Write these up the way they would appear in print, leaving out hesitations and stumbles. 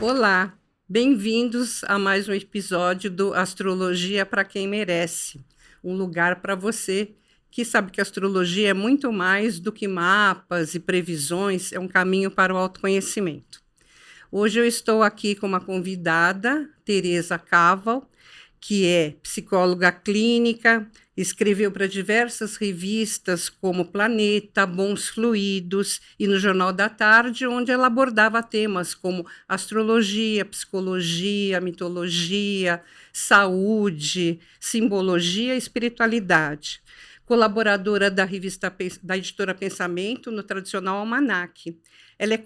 Olá, bem-vindos a mais um episódio do Astrologia para quem merece. Um lugar para você que sabe que a astrologia é muito mais do que mapas e previsões, é um caminho para o autoconhecimento. Hoje eu estou aqui com uma convidada, Teresa Caval, que é psicóloga clínica, escreveu para diversas revistas como Planeta, Bons Fluidos e no Jornal da Tarde, onde ela abordava temas como astrologia, psicologia, mitologia, saúde, simbologia e espiritualidade. Colaboradora da revista da editora Pensamento no tradicional Almanaque. Ela é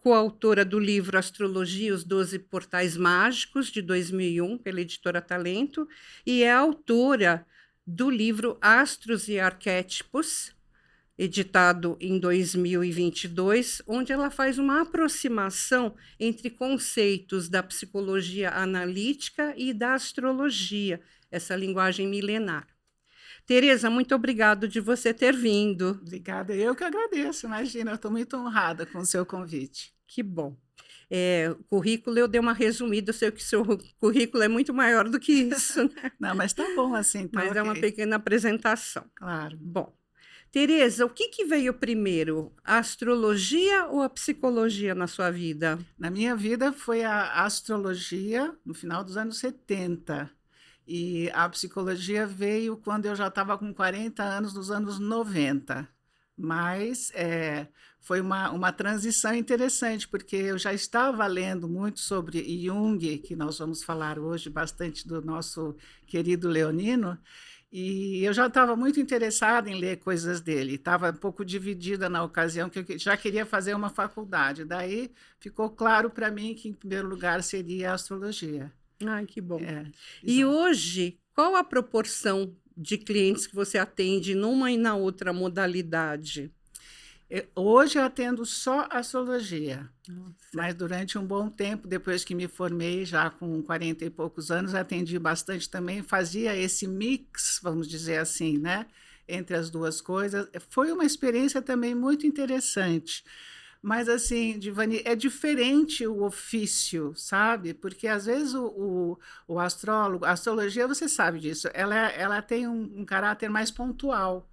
coautora do livro Astrologia, os 12 Portais Mágicos, de 2001, pela editora Talento, e é autora do livro Astros e Arquétipos, editado em 2022, onde ela faz uma aproximação entre conceitos da psicologia analítica e da astrologia, essa linguagem milenar. Teresa, muito obrigado de você ter vindo. Obrigada, eu que agradeço, imagina, eu estou muito honrada com o seu convite. Que bom. O currículo eu dei uma resumida, eu sei que o seu currículo é muito maior do que isso, né? Não, mas tá bom assim, tá Mas é uma ok. pequena apresentação. Claro. Bom, Teresa, o que veio primeiro, a astrologia ou a psicologia na sua vida? Na minha vida foi a astrologia no final dos anos 70 e a psicologia veio quando eu já estava com 40 anos, nos anos 90. Mas foi uma transição interessante, porque eu já estava lendo muito sobre Jung, que nós vamos falar hoje bastante do nosso querido Leonino, e eu já estava muito interessada em ler coisas dele, estava um pouco dividida na ocasião, que eu já queria fazer uma faculdade. Daí ficou claro para mim que, em primeiro lugar, seria a astrologia. Ai, que bom. É, E exato. hoje, qual a proporção de clientes que você atende numa e na outra modalidade? Hoje eu atendo só astrologia, Nossa. mas durante um bom tempo, depois que me formei, já com 40 e poucos anos, atendi bastante também, fazia esse mix, vamos dizer assim, né, entre as duas coisas. Foi uma experiência também muito interessante, mas assim, Divani, é diferente o ofício, sabe? Porque às vezes o astrólogo, a astrologia, você sabe disso, ela tem um caráter mais pontual.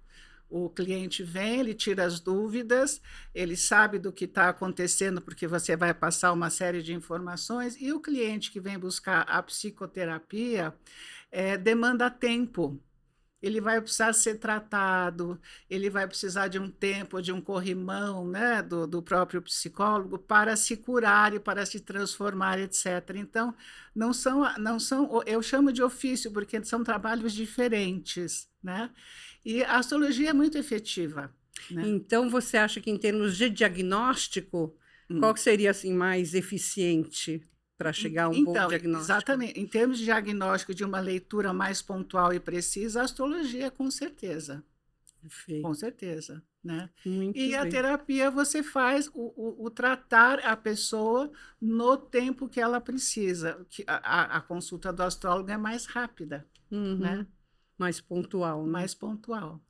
O cliente vem, ele tira as dúvidas, ele sabe do que está acontecendo, porque você vai passar uma série de informações, e o cliente que vem buscar a psicoterapia demanda tempo. Ele vai precisar ser tratado, ele vai precisar de um tempo, de um corrimão, né, do próprio psicólogo para se curar e para se transformar, etc. Então, não são, eu chamo de ofício, porque são trabalhos diferentes, né? E a astrologia é muito efetiva, né? Então, você acha que em termos de diagnóstico, qual Hum. que seria assim mais eficiente para chegar a um bom Então, diagnóstico? exatamente, em termos de diagnóstico de uma leitura mais pontual e precisa, a astrologia, com certeza. Com Perfeito. certeza, né. Muito E a bem. terapia você faz o tratar a pessoa no tempo que ela precisa, que a consulta do astrólogo é mais rápida, né, Uhum. Mais pontual, né? mais pontual.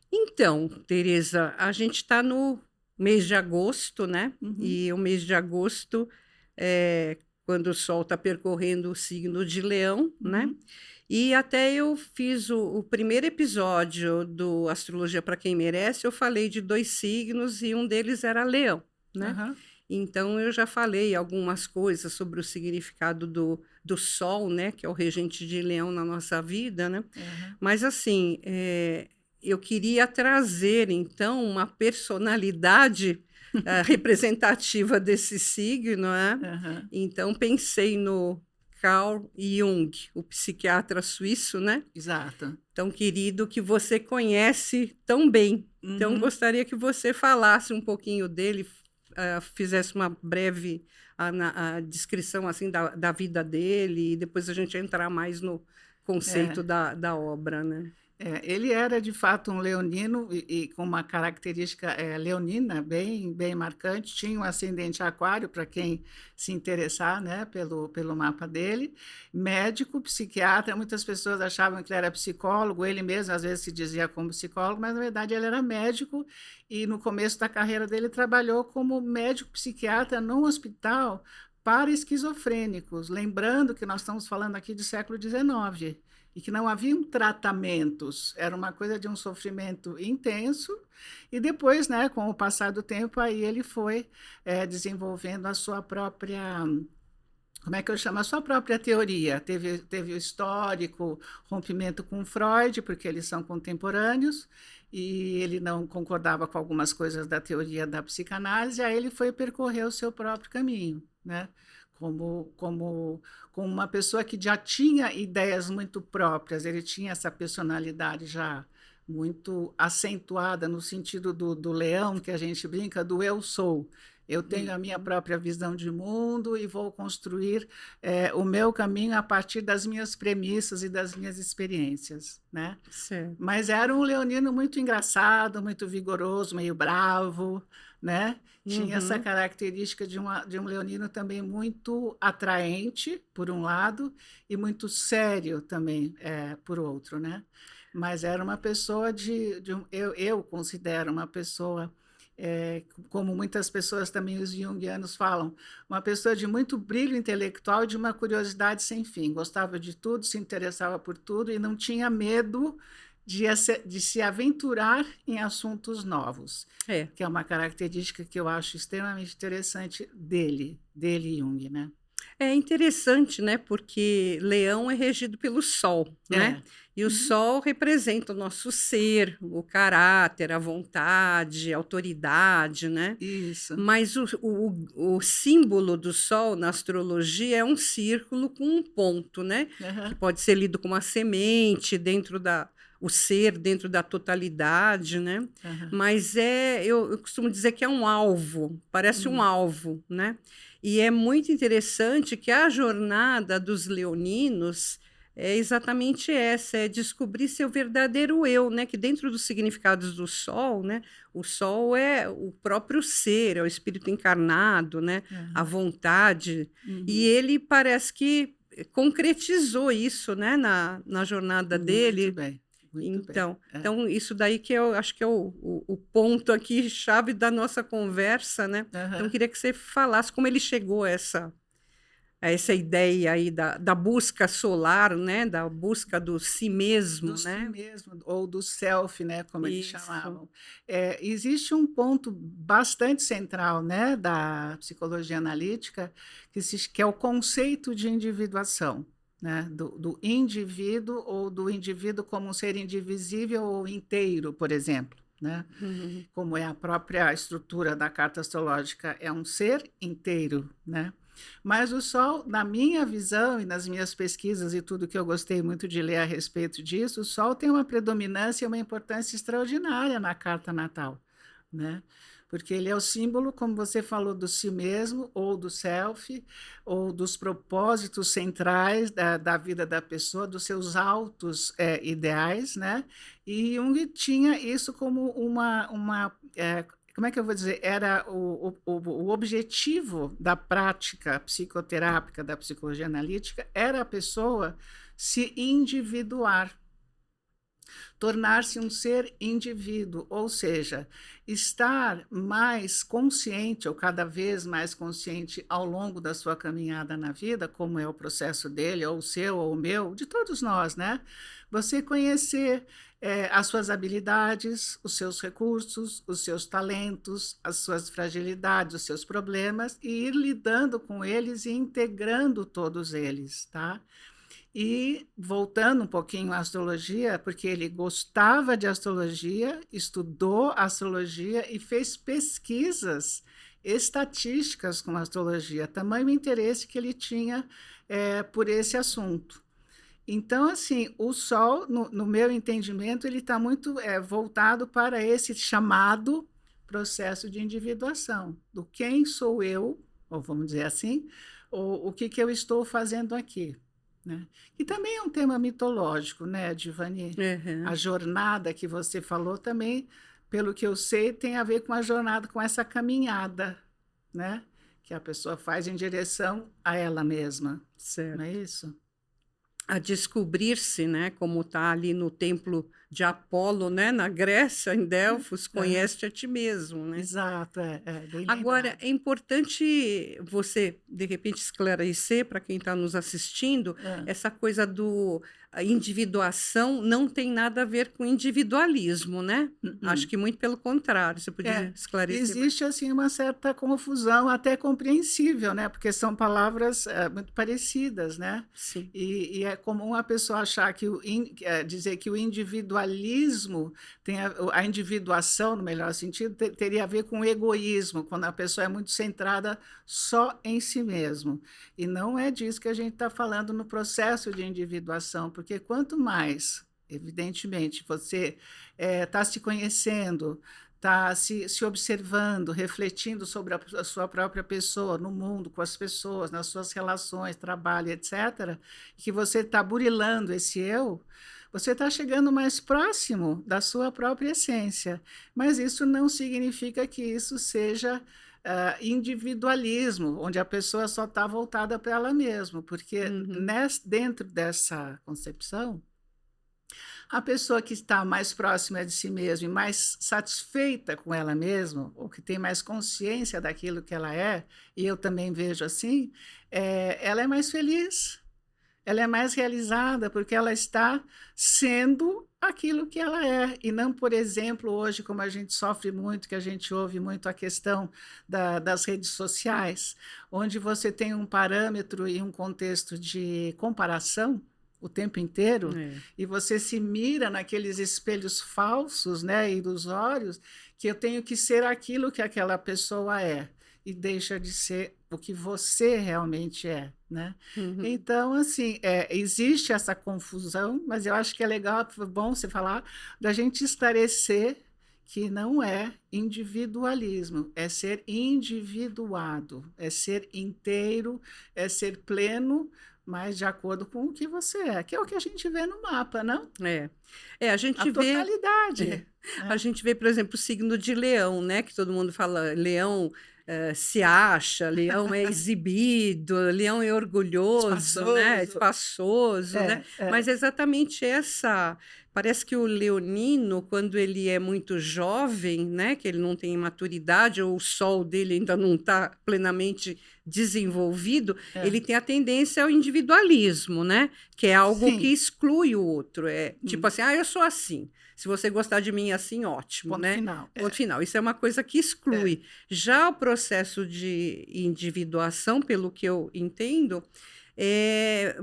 Então, Teresa, a gente está no mês de agosto, né? Uhum, E o mês de agosto é quando o Sol está percorrendo o signo de Leão, né? uhum, E até eu fiz o primeiro episódio do Astrologia para quem merece, eu falei de dois signos e um deles era Leão, né? aham, Então eu já falei algumas coisas sobre o significado do Sol, né? Que é o regente de Leão na nossa vida, né? aham, Mas assim, eu queria trazer então uma personalidade representativa desse signo, né? aham, Então pensei no Carl Jung, o psiquiatra suíço, né? exato. Tão querido que você conhece tão bem. Então Uhum. gostaria que você falasse um pouquinho dele, fizesse uma breve a descrição assim da vida dele e depois a gente entrar mais no conceito É. da obra, né? Ele era de fato um leonino e com uma característica leonina bem marcante, tinha um ascendente aquário, para quem se interessar, né, pelo mapa dele, médico, psiquiatra, muitas pessoas achavam que ele era psicólogo, ele mesmo às vezes se dizia como psicólogo, mas na verdade ele era médico e no começo da carreira dele trabalhou como médico psiquiatra num hospital para esquizofrênicos, lembrando que nós estamos falando aqui de século XIX e que não haviam tratamentos, era uma coisa de um sofrimento intenso, e depois, né, com o passar do tempo, aí ele foi desenvolvendo a sua própria, como é que eu chamo? A sua própria teoria. Teve o histórico rompimento com Freud, porque eles são contemporâneos, e ele não concordava com algumas coisas da teoria da psicanálise, aí ele foi percorrer o seu próprio caminho, né? Como uma pessoa que já tinha ideias muito próprias, ele tinha essa personalidade já muito acentuada no sentido do leão, que a gente brinca, do eu sou. Eu tenho a minha própria visão de mundo e vou construir o meu caminho a partir das minhas premissas e das minhas experiências, né? Certo. Mas era um leonino muito engraçado, muito vigoroso, meio bravo, né? Tinha essa característica de um leonino também muito atraente, por um lado, e muito sério também, por outro, né? Mas era uma pessoa eu considero uma pessoa, como muitas pessoas também, os junguianos falam, uma pessoa de muito brilho intelectual e de uma curiosidade sem fim. Gostava de tudo, se interessava por tudo e não tinha medo de se aventurar em assuntos novos, que é uma característica que eu acho extremamente interessante dele Jung, né? É interessante, né? Porque Leão é regido pelo Sol, né? E o Sol representa o nosso ser, o caráter, a vontade, a autoridade, né? Isso. Mas o símbolo do Sol na astrologia é um círculo com um ponto, né? Que pode ser lido como uma semente o ser dentro da totalidade, né? Mas eu costumo dizer que é um alvo, parece um alvo, né? E é muito interessante que a jornada dos leoninos é exatamente essa, é descobrir seu verdadeiro eu, né? Que dentro dos significados do Sol, né? O Sol é o próprio ser, é o espírito encarnado, né? A vontade. E ele parece que concretizou isso, né? Na jornada dele. Muito bem. Muito bem. Então, isso daí que eu acho que é o ponto aqui, chave da nossa conversa, né? Então, eu queria que você falasse como ele chegou a essa ideia aí da busca solar, né? Da busca do si mesmo, Do né? si mesmo, ou do self, né? Como eles Isso. chamavam. Existe um ponto bastante central, né? Da psicologia analítica, que é o conceito de individuação. Né, do indivíduo ou do indivíduo como um ser indivisível ou inteiro, por exemplo, né? Como é a própria estrutura da carta astrológica, é um ser inteiro, né? Mas o Sol, na minha visão e nas minhas pesquisas e tudo que eu gostei muito de ler a respeito disso, o Sol tem uma predominância e uma importância extraordinária na carta natal, né? Porque ele é o símbolo, como você falou, do si mesmo, ou do self, ou dos propósitos centrais da vida da pessoa, dos seus altos ideais, né? E Jung tinha isso como como é que eu vou dizer? Era o objetivo da prática psicoterápica, da psicologia analítica, era a pessoa se individuar, tornar-se um ser indivíduo, ou seja, estar mais consciente, ou cada vez mais consciente ao longo da sua caminhada na vida, como é o processo dele, ou o seu, ou o meu, de todos nós, né? Você conhecer as suas habilidades, os seus recursos, os seus talentos, as suas fragilidades, os seus problemas, e ir lidando com eles e integrando todos eles, tá? E voltando um pouquinho à astrologia, porque ele gostava de astrologia, estudou astrologia e fez pesquisas estatísticas com astrologia, tamanho interesse que ele tinha por esse assunto. Então, assim, o Sol, no meu entendimento, ele está muito voltado para esse chamado processo de individuação, do quem sou eu, ou vamos dizer assim, ou o que eu estou fazendo aqui. Né? E também é um tema mitológico, né, Divani? A jornada que você falou também, pelo que eu sei, tem a ver com a jornada, com essa caminhada, né? Que a pessoa faz em direção a ela mesma. Certo. Não é isso? A descobrir-se, né, como está ali no templo de Apolo, né? Na Grécia, em Delfos, conhece-te a ti mesmo, né? Exato, bem Agora, lembrado. é importante você, de repente, esclarecer para quem está nos assistindo É. essa coisa a individuação não tem nada a ver com individualismo, né? Acho Uh-uh. que muito pelo contrário. Você É, podia esclarecer mais? existe assim uma certa confusão, até compreensível, né? Porque são palavras muito parecidas, né? Sim. E é comum a pessoa achar que dizer que o individualismo tem a individuação, no melhor sentido, teria a ver com o egoísmo, quando a pessoa é muito centrada só em si mesmo. E não é disso que a gente está falando no processo de individuação, porque quanto mais, evidentemente, você está se conhecendo, está se observando, refletindo sobre a sua própria pessoa, no mundo, com as pessoas, nas suas relações, trabalho, etc., que você está burilando esse eu, você está chegando mais próximo da sua própria essência. Mas isso não significa que isso seja individualismo, onde a pessoa só está voltada para ela mesma, porque Uhum. dentro dessa concepção, a pessoa que está mais próxima de si mesma e mais satisfeita com ela mesma, ou que tem mais consciência daquilo que ela é, e eu também vejo assim, ela é mais feliz, ela é mais realizada, porque ela está sendo aquilo que ela é, e não, por exemplo, hoje, como a gente sofre muito, que a gente ouve muito a questão das redes sociais, onde você tem um parâmetro e um contexto de comparação o tempo inteiro, É. e você se mira naqueles espelhos falsos, né, ilusórios, que eu tenho que ser aquilo que aquela pessoa é, e deixa de ser o que você realmente é, né? Uhum. Então, assim, existe essa confusão, mas eu acho que é legal, bom você falar, da gente esclarecer que não é individualismo, é ser individuado, é ser inteiro, é ser pleno, mas de acordo com o que você é, que é o que a gente vê no mapa, não? É. A A gente vê, totalidade, é, a né? gente vê, por exemplo, o signo de Leão, né? Que todo mundo fala, Leão se acha, Leão é exibido, Leão é orgulhoso, né? Espaçoso. Espaçoso, né? É. Mas é exatamente essa. Parece que o leonino, quando ele é muito jovem, né? Que ele não tem maturidade, ou o sol dele ainda não está plenamente desenvolvido, É. ele tem a tendência ao individualismo, né? Que é algo que Sim. exclui o outro. É tipo Hum. assim, eu sou assim. Se você gostar de mim assim, ótimo, Ponto né? final. Ponto final. Isso é uma coisa que É. exclui. Já o processo de individuação, pelo que eu entendo,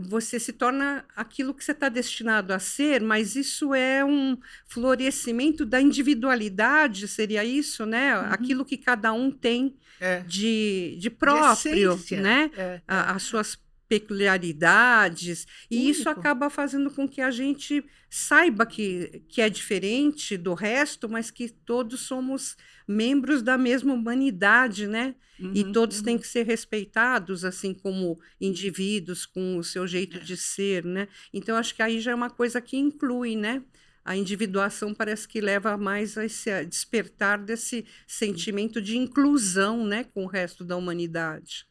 você se torna aquilo que você está destinado a ser, mas isso é um florescimento da individualidade, seria isso, né? Uhum. Aquilo que cada um tem É. de De próprio, essência. né? As suas peculiaridades, e isso Único. acaba fazendo com que a gente saiba que é diferente do resto, mas que todos somos membros da mesma humanidade, né? E Uhum, todos têm uhum. que ser respeitados, assim como indivíduos, com o seu jeito É. de ser, né? Então, acho que aí já é uma coisa que inclui, né? A individuação parece que leva mais a esse despertar desse sentimento de inclusão, né, com o resto da humanidade.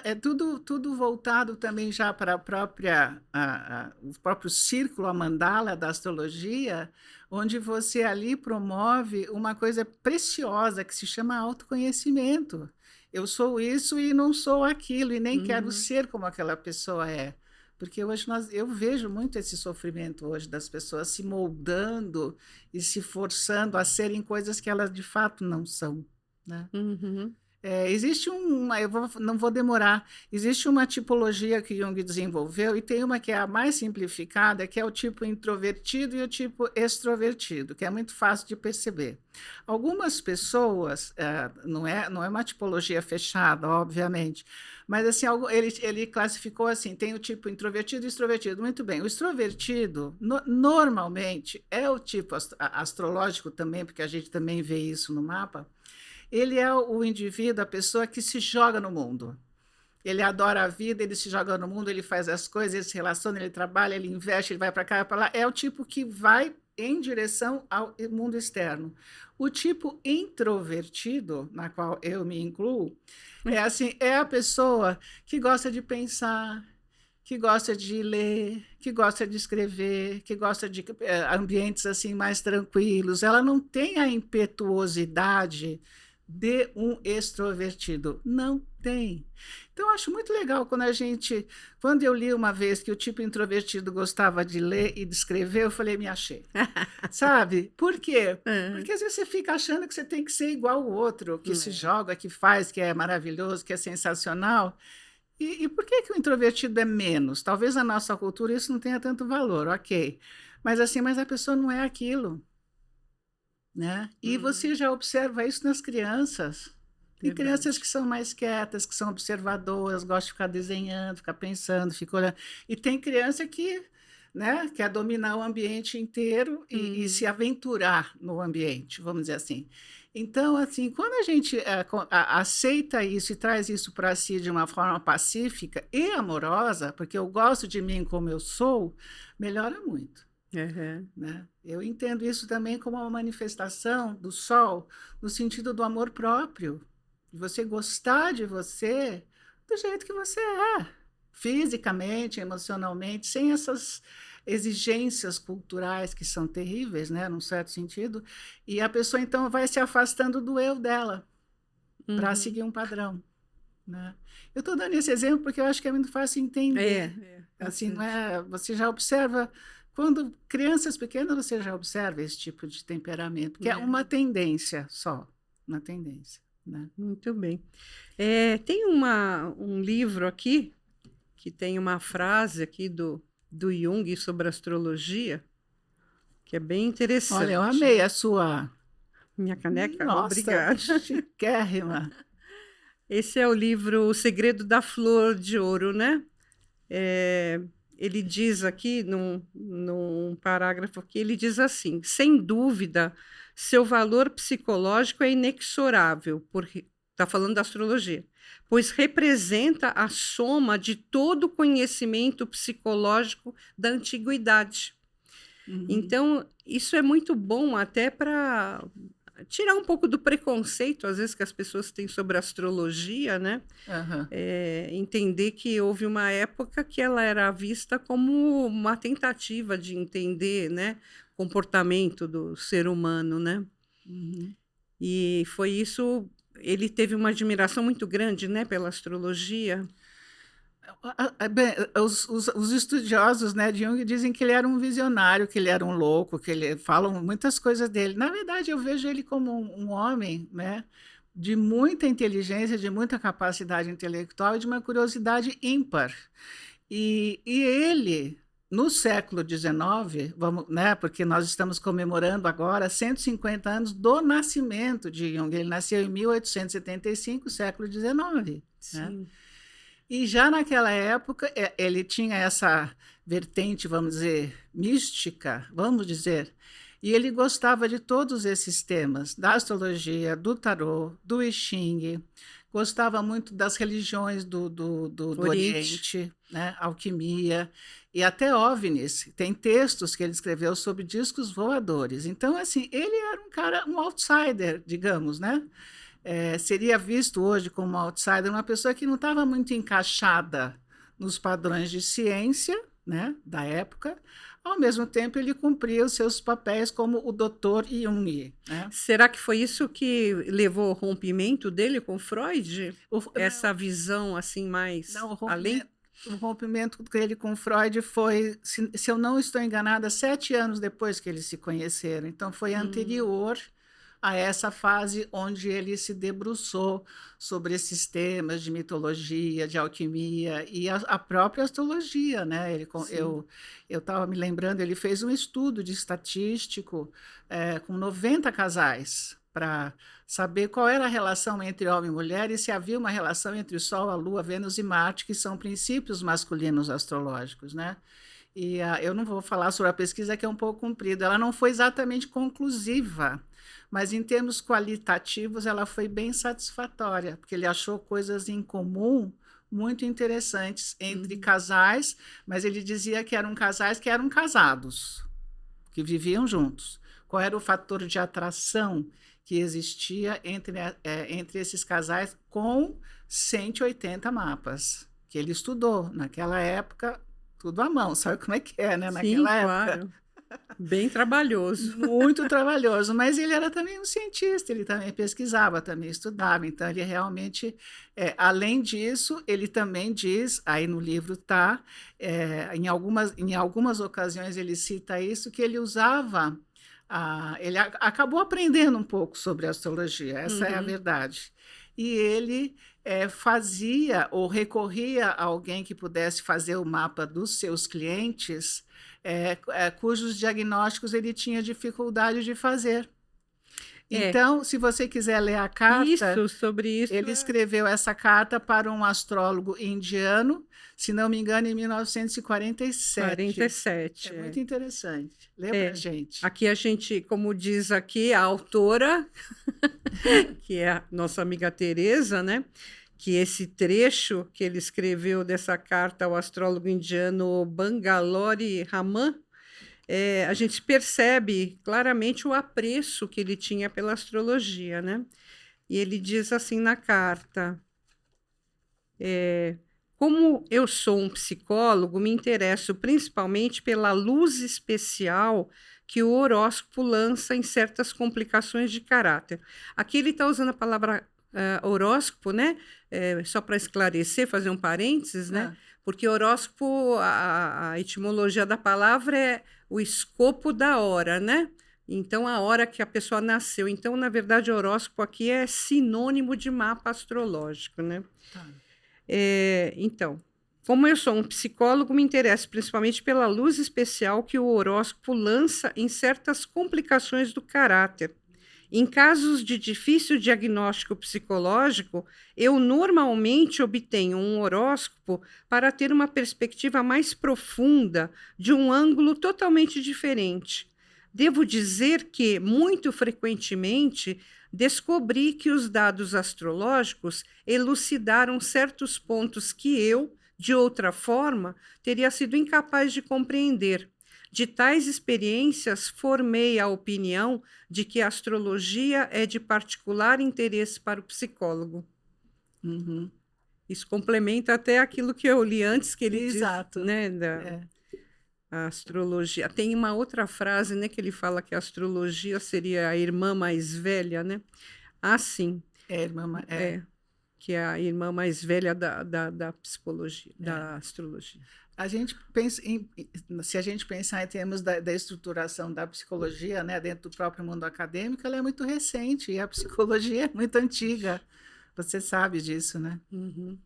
É tudo voltado também já para o próprio círculo, a mandala da astrologia, onde você ali promove uma coisa preciosa que se chama autoconhecimento. Eu sou isso e não sou aquilo, e nem quero Uhum. ser como aquela pessoa é. Porque hoje eu vejo muito esse sofrimento hoje das pessoas se moldando e se forçando a serem coisas que elas de fato não são, né? Uhum. Existe não vou demorar, existe uma tipologia que Jung desenvolveu, e tem uma que é a mais simplificada, que é o tipo introvertido e o tipo extrovertido, que é muito fácil de perceber. Algumas pessoas, não é uma tipologia fechada, obviamente, mas assim, ele classificou assim, tem o tipo introvertido e extrovertido. Muito bem, o extrovertido, normalmente, é o tipo astrológico também, porque a gente também vê isso no mapa. Ele é o indivíduo, a pessoa que se joga no mundo. Ele adora a vida, ele se joga no mundo, ele faz as coisas, ele se relaciona, ele trabalha, ele investe, ele vai para cá, para lá. É o tipo que vai em direção ao mundo externo. O tipo introvertido, na qual eu me incluo, é assim, é a pessoa que gosta de pensar, que gosta de ler, que gosta de escrever, que gosta de ambientes assim mais tranquilos. Ela não tem a impetuosidade de um extrovertido. Não tem. Então, eu acho muito legal quando eu li uma vez que o tipo introvertido gostava de ler e de escrever, eu falei, me achei. Sabe? Por quê? Porque às vezes você fica achando que você tem que ser igual ao outro, que se joga, que faz, que é maravilhoso, que é sensacional. E por que o introvertido é menos? Talvez na nossa cultura isso não tenha tanto valor, ok. Mas assim, mas a pessoa não é aquilo, né? E você já observa isso nas crianças. Tem crianças que são mais quietas, que são observadoras, gostam de ficar desenhando, ficar pensando, ficar olhando. E tem criança que, né, quer dominar o ambiente inteiro e se aventurar no ambiente, vamos dizer assim. Então, assim, quando a gente aceita isso e traz isso para si de uma forma pacífica e amorosa, porque eu gosto de mim como eu sou, melhora muito. Né? Eu entendo isso também como uma manifestação do sol, no sentido do amor próprio, de você gostar de você do jeito que você é, fisicamente, emocionalmente, sem essas exigências culturais que são terríveis, né, num certo sentido, e a pessoa então vai se afastando do eu dela para seguir um padrão, né? Eu estou dando esse exemplo porque eu acho que é muito fácil entender. Assim, não é? Você já observa quando crianças pequenas, você já observa esse tipo de temperamento, que é uma tendência só, uma tendência, né? Muito bem. Tem um livro aqui que tem uma frase aqui do Jung sobre astrologia, que é bem interessante. Olha, eu amei a sua... Minha caneca? Nossa, obrigada. Chiquérrima. Esse é o livro O Segredo da Flor de Ouro, né? Ele diz aqui, num parágrafo aqui, ele diz assim, sem dúvida, seu valor psicológico é inexorável, porque está falando da astrologia, pois representa a soma de todo o conhecimento psicológico da antiguidade. Então, isso é muito bom até para tirar um pouco do preconceito, às vezes, que as pessoas têm sobre a astrologia, né? Entender que houve uma época que ela era vista como uma tentativa de entender, né, o comportamento do ser humano, né? E foi isso, ele teve uma admiração muito grande, né, pela astrologia. Bem, os estudiosos, né, de Jung dizem que ele era um visionário, que ele era um louco, falam muitas coisas dele. Na verdade, eu vejo ele como um homem, né, de muita inteligência, de muita capacidade intelectual e de uma curiosidade ímpar. E ele, no século XIX, né, porque nós estamos comemorando agora 150 anos do nascimento de Jung. Ele nasceu em 1875, século XIX. Sim. Né? E já naquela época, ele tinha essa vertente, vamos dizer, mística, vamos dizer, e ele gostava de todos esses temas, da astrologia, do tarô, do I Ching, gostava muito das religiões do Oriente, né? Alquimia, e até OVNIs. Tem textos que ele escreveu sobre discos voadores. Então, assim, ele era um cara, um outsider, digamos, né? Seria visto hoje como um outsider, uma pessoa que não estava muito encaixada nos padrões de ciência, né, da época. Ao mesmo tempo, ele cumpria os seus papéis como o Dr. Jung. Né? Será que foi isso que levou ao rompimento dele com Freud? Essa visão assim mais além? O rompimento dele com Freud foi, se eu não estou enganada, 7 anos depois que eles se conheceram. Então, foi anterior a essa fase onde ele se debruçou sobre esses temas de mitologia, de alquimia e a própria astrologia, né? Eu estava me lembrando, ele fez um estudo de estatístico com 90 casais para saber qual era a relação entre homem e mulher e se havia uma relação entre o Sol, a Lua, Vênus e Marte, que são princípios masculinos astrológicos, né? E eu não vou falar sobre a pesquisa, que é um pouco comprida. Ela não foi exatamente conclusiva, mas em termos qualitativos ela foi bem satisfatória, porque ele achou coisas em comum muito interessantes entre casais, mas ele dizia que eram casais que eram casados, que viviam juntos. Qual era o fator de atração que existia entre esses casais com 180 mapas porque ele estudou. Naquela época, tudo à mão, sabe como é que é, né? Sim, Naquela época. claro. Bem trabalhoso. Muito trabalhoso, mas ele era também um cientista, ele também pesquisava, também estudava, então ele realmente, além disso, ele também diz, aí no livro está, em algumas ocasiões ele cita isso, que ele usava, ele acabou aprendendo um pouco sobre astrologia, essa é a Uhum. verdade. E ele fazia ou recorria a alguém que pudesse fazer o mapa dos seus clientes, cujos diagnósticos ele tinha dificuldade de fazer. É, Então, se você quiser ler a carta, sobre isso ele escreveu essa carta para um astrólogo indiano, se não me engano, em 1947. 47. É muito interessante. Lê para a gente. Aqui a gente, como diz aqui, a autora, que é a nossa amiga Teresa, né? Que esse trecho que ele escreveu dessa carta ao astrólogo indiano Bangalore Raman, a gente percebe claramente o apreço que ele tinha pela astrologia, né? E ele diz assim na carta: como eu sou um psicólogo, me interesso principalmente pela luz especial que o horóscopo lança em certas complicações de caráter. Aqui ele está usando a palavra horóscopo, né? Só para esclarecer, fazer um parênteses, né? Porque horóscopo, a etimologia da palavra é o escopo da hora, né? Então, a hora que a pessoa nasceu. Então, na verdade, horóscopo aqui é sinônimo de mapa astrológico, né? Tá. Então, como eu sou um psicólogo, me interesso principalmente pela luz especial que o horóscopo lança em certas complicações do caráter. Em casos de difícil diagnóstico psicológico, eu normalmente obtenho um horóscopo para ter uma perspectiva mais profunda, de um ângulo totalmente diferente. Devo dizer que, muito frequentemente, descobri que os dados astrológicos elucidaram certos pontos que eu, de outra forma, teria sido incapaz de compreender. De tais experiências, formei a opinião de que a astrologia é de particular interesse para o psicólogo. Uhum. Isso complementa até aquilo que eu li antes, que ele Exato. diz, né, a astrologia. Tem uma outra frase, né, que ele fala que a astrologia seria a irmã mais velha, né? Ah, sim. Que é a irmã mais velha da psicologia, da astrologia. A gente pensa se a gente pensar em termos da estruturação da psicologia, né, dentro do próprio mundo acadêmico, ela é muito recente e a psicologia é muito antiga. Você sabe disso, né? Uhum.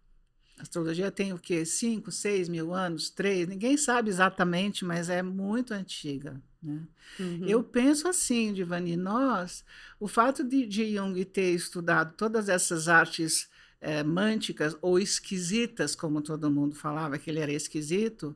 A astrologia tem o quê? 5, 6 mil anos? 3? Ninguém sabe exatamente, mas é muito antiga, né? Uhum. Eu penso assim, Divani, o fato de Jung ter estudado todas essas artes mânticas ou esquisitas, como todo mundo falava que ele era esquisito,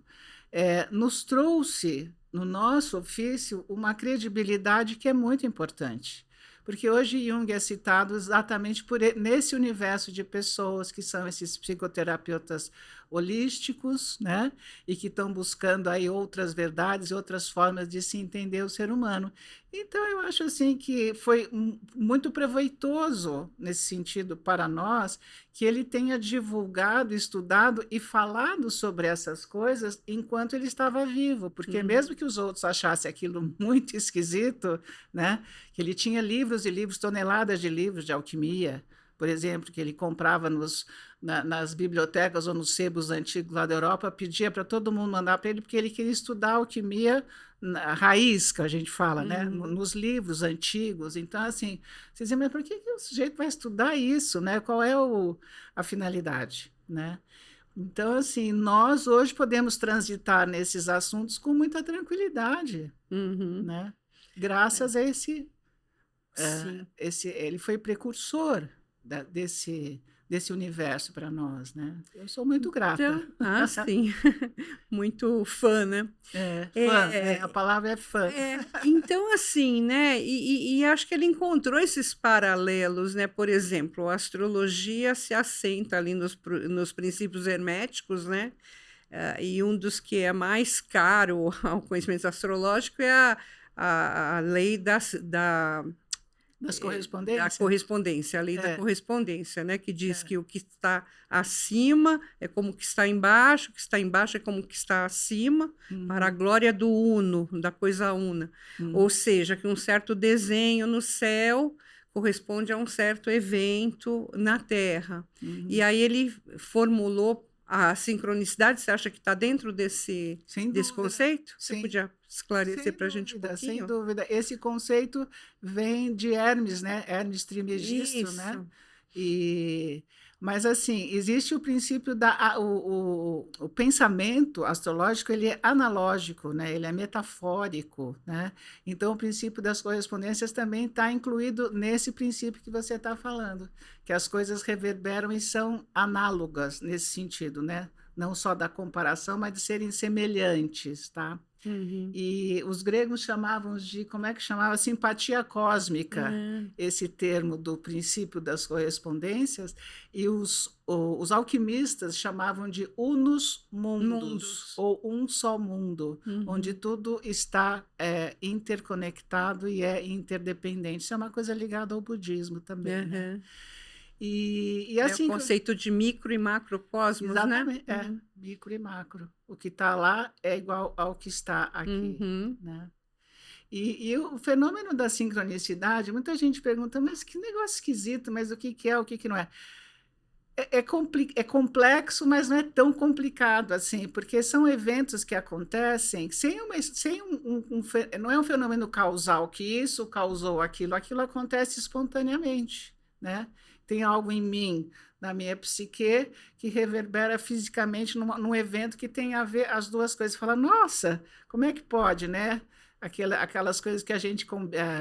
nos trouxe, no nosso ofício, uma credibilidade que é muito importante. Porque hoje Jung é citado exatamente nesse universo de pessoas que são esses psicoterapeutas holísticos, né? E que estão buscando aí outras verdades, outras formas de se entender o ser humano. Então, eu acho assim que foi muito proveitoso nesse sentido para nós que ele tenha divulgado, estudado e falado sobre essas coisas enquanto ele estava vivo, porque mesmo que os outros achassem aquilo muito esquisito, né? Que ele tinha livros e livros, toneladas de livros de alquimia, por exemplo, que ele comprava nas bibliotecas ou nos sebos antigos lá da Europa, pedia para todo mundo mandar para ele, porque ele queria estudar alquimia raiz, que a gente fala, né? Nos livros antigos. Então, assim, vocês dizem, mas por que o sujeito vai estudar isso, né? Qual é a finalidade, né? Então, assim, nós hoje podemos transitar nesses assuntos com muita tranquilidade, né? Graças a ele foi precursor desse universo para nós, né? Eu sou muito grata. Então, sim, muito fã, né? A palavra é fã. Então, assim, né? E acho que ele encontrou esses paralelos, né? Por exemplo, a astrologia se assenta ali nos princípios herméticos, né? E um dos que é mais caro ao conhecimento astrológico é a lei Das da correspondências? correspondência, a lei da correspondência, né? Que diz que o que está acima é como o que está embaixo, o que está embaixo é como o que está acima, para a glória do uno, da coisa una. Ou seja, que um certo desenho no céu corresponde a um certo evento na Terra. E aí ele formulou a sincronicidade. Você acha que está dentro desse conceito? Você podia esclarecer para a gente um pouquinho? Sem dúvida. Esse conceito vem de Hermes, né? Hermes Trismegisto, né? Mas, assim, existe o princípio o pensamento astrológico, ele é analógico, né? Ele é metafórico, né? Então, o princípio das correspondências também está incluído nesse princípio que você está falando, que as coisas reverberam e são análogas nesse sentido, né? Não só da comparação, mas de serem semelhantes, tá? E os gregos chamavam de, como é que chamava? Simpatia cósmica, esse termo do princípio das correspondências, e os alquimistas chamavam de unus mundus, ou um só mundo, onde tudo está interconectado e é interdependente. Isso é uma coisa ligada ao budismo também, né? E assim, é o conceito de micro e macrocosmos, exatamente, né? Micro e macro. O que está lá é igual ao que está aqui, né? E o fenômeno da sincronicidade, muita gente pergunta, mas que negócio esquisito, mas o que é, o que não é? É complexo, mas não é tão complicado assim, porque são eventos que acontecem não é um fenômeno causal, que isso causou aquilo acontece espontaneamente, né? Tem algo em mim, na minha psique, que reverbera fisicamente num evento que tem a ver as duas coisas. Fala, nossa, como é que pode, né? Aquelas coisas que a gente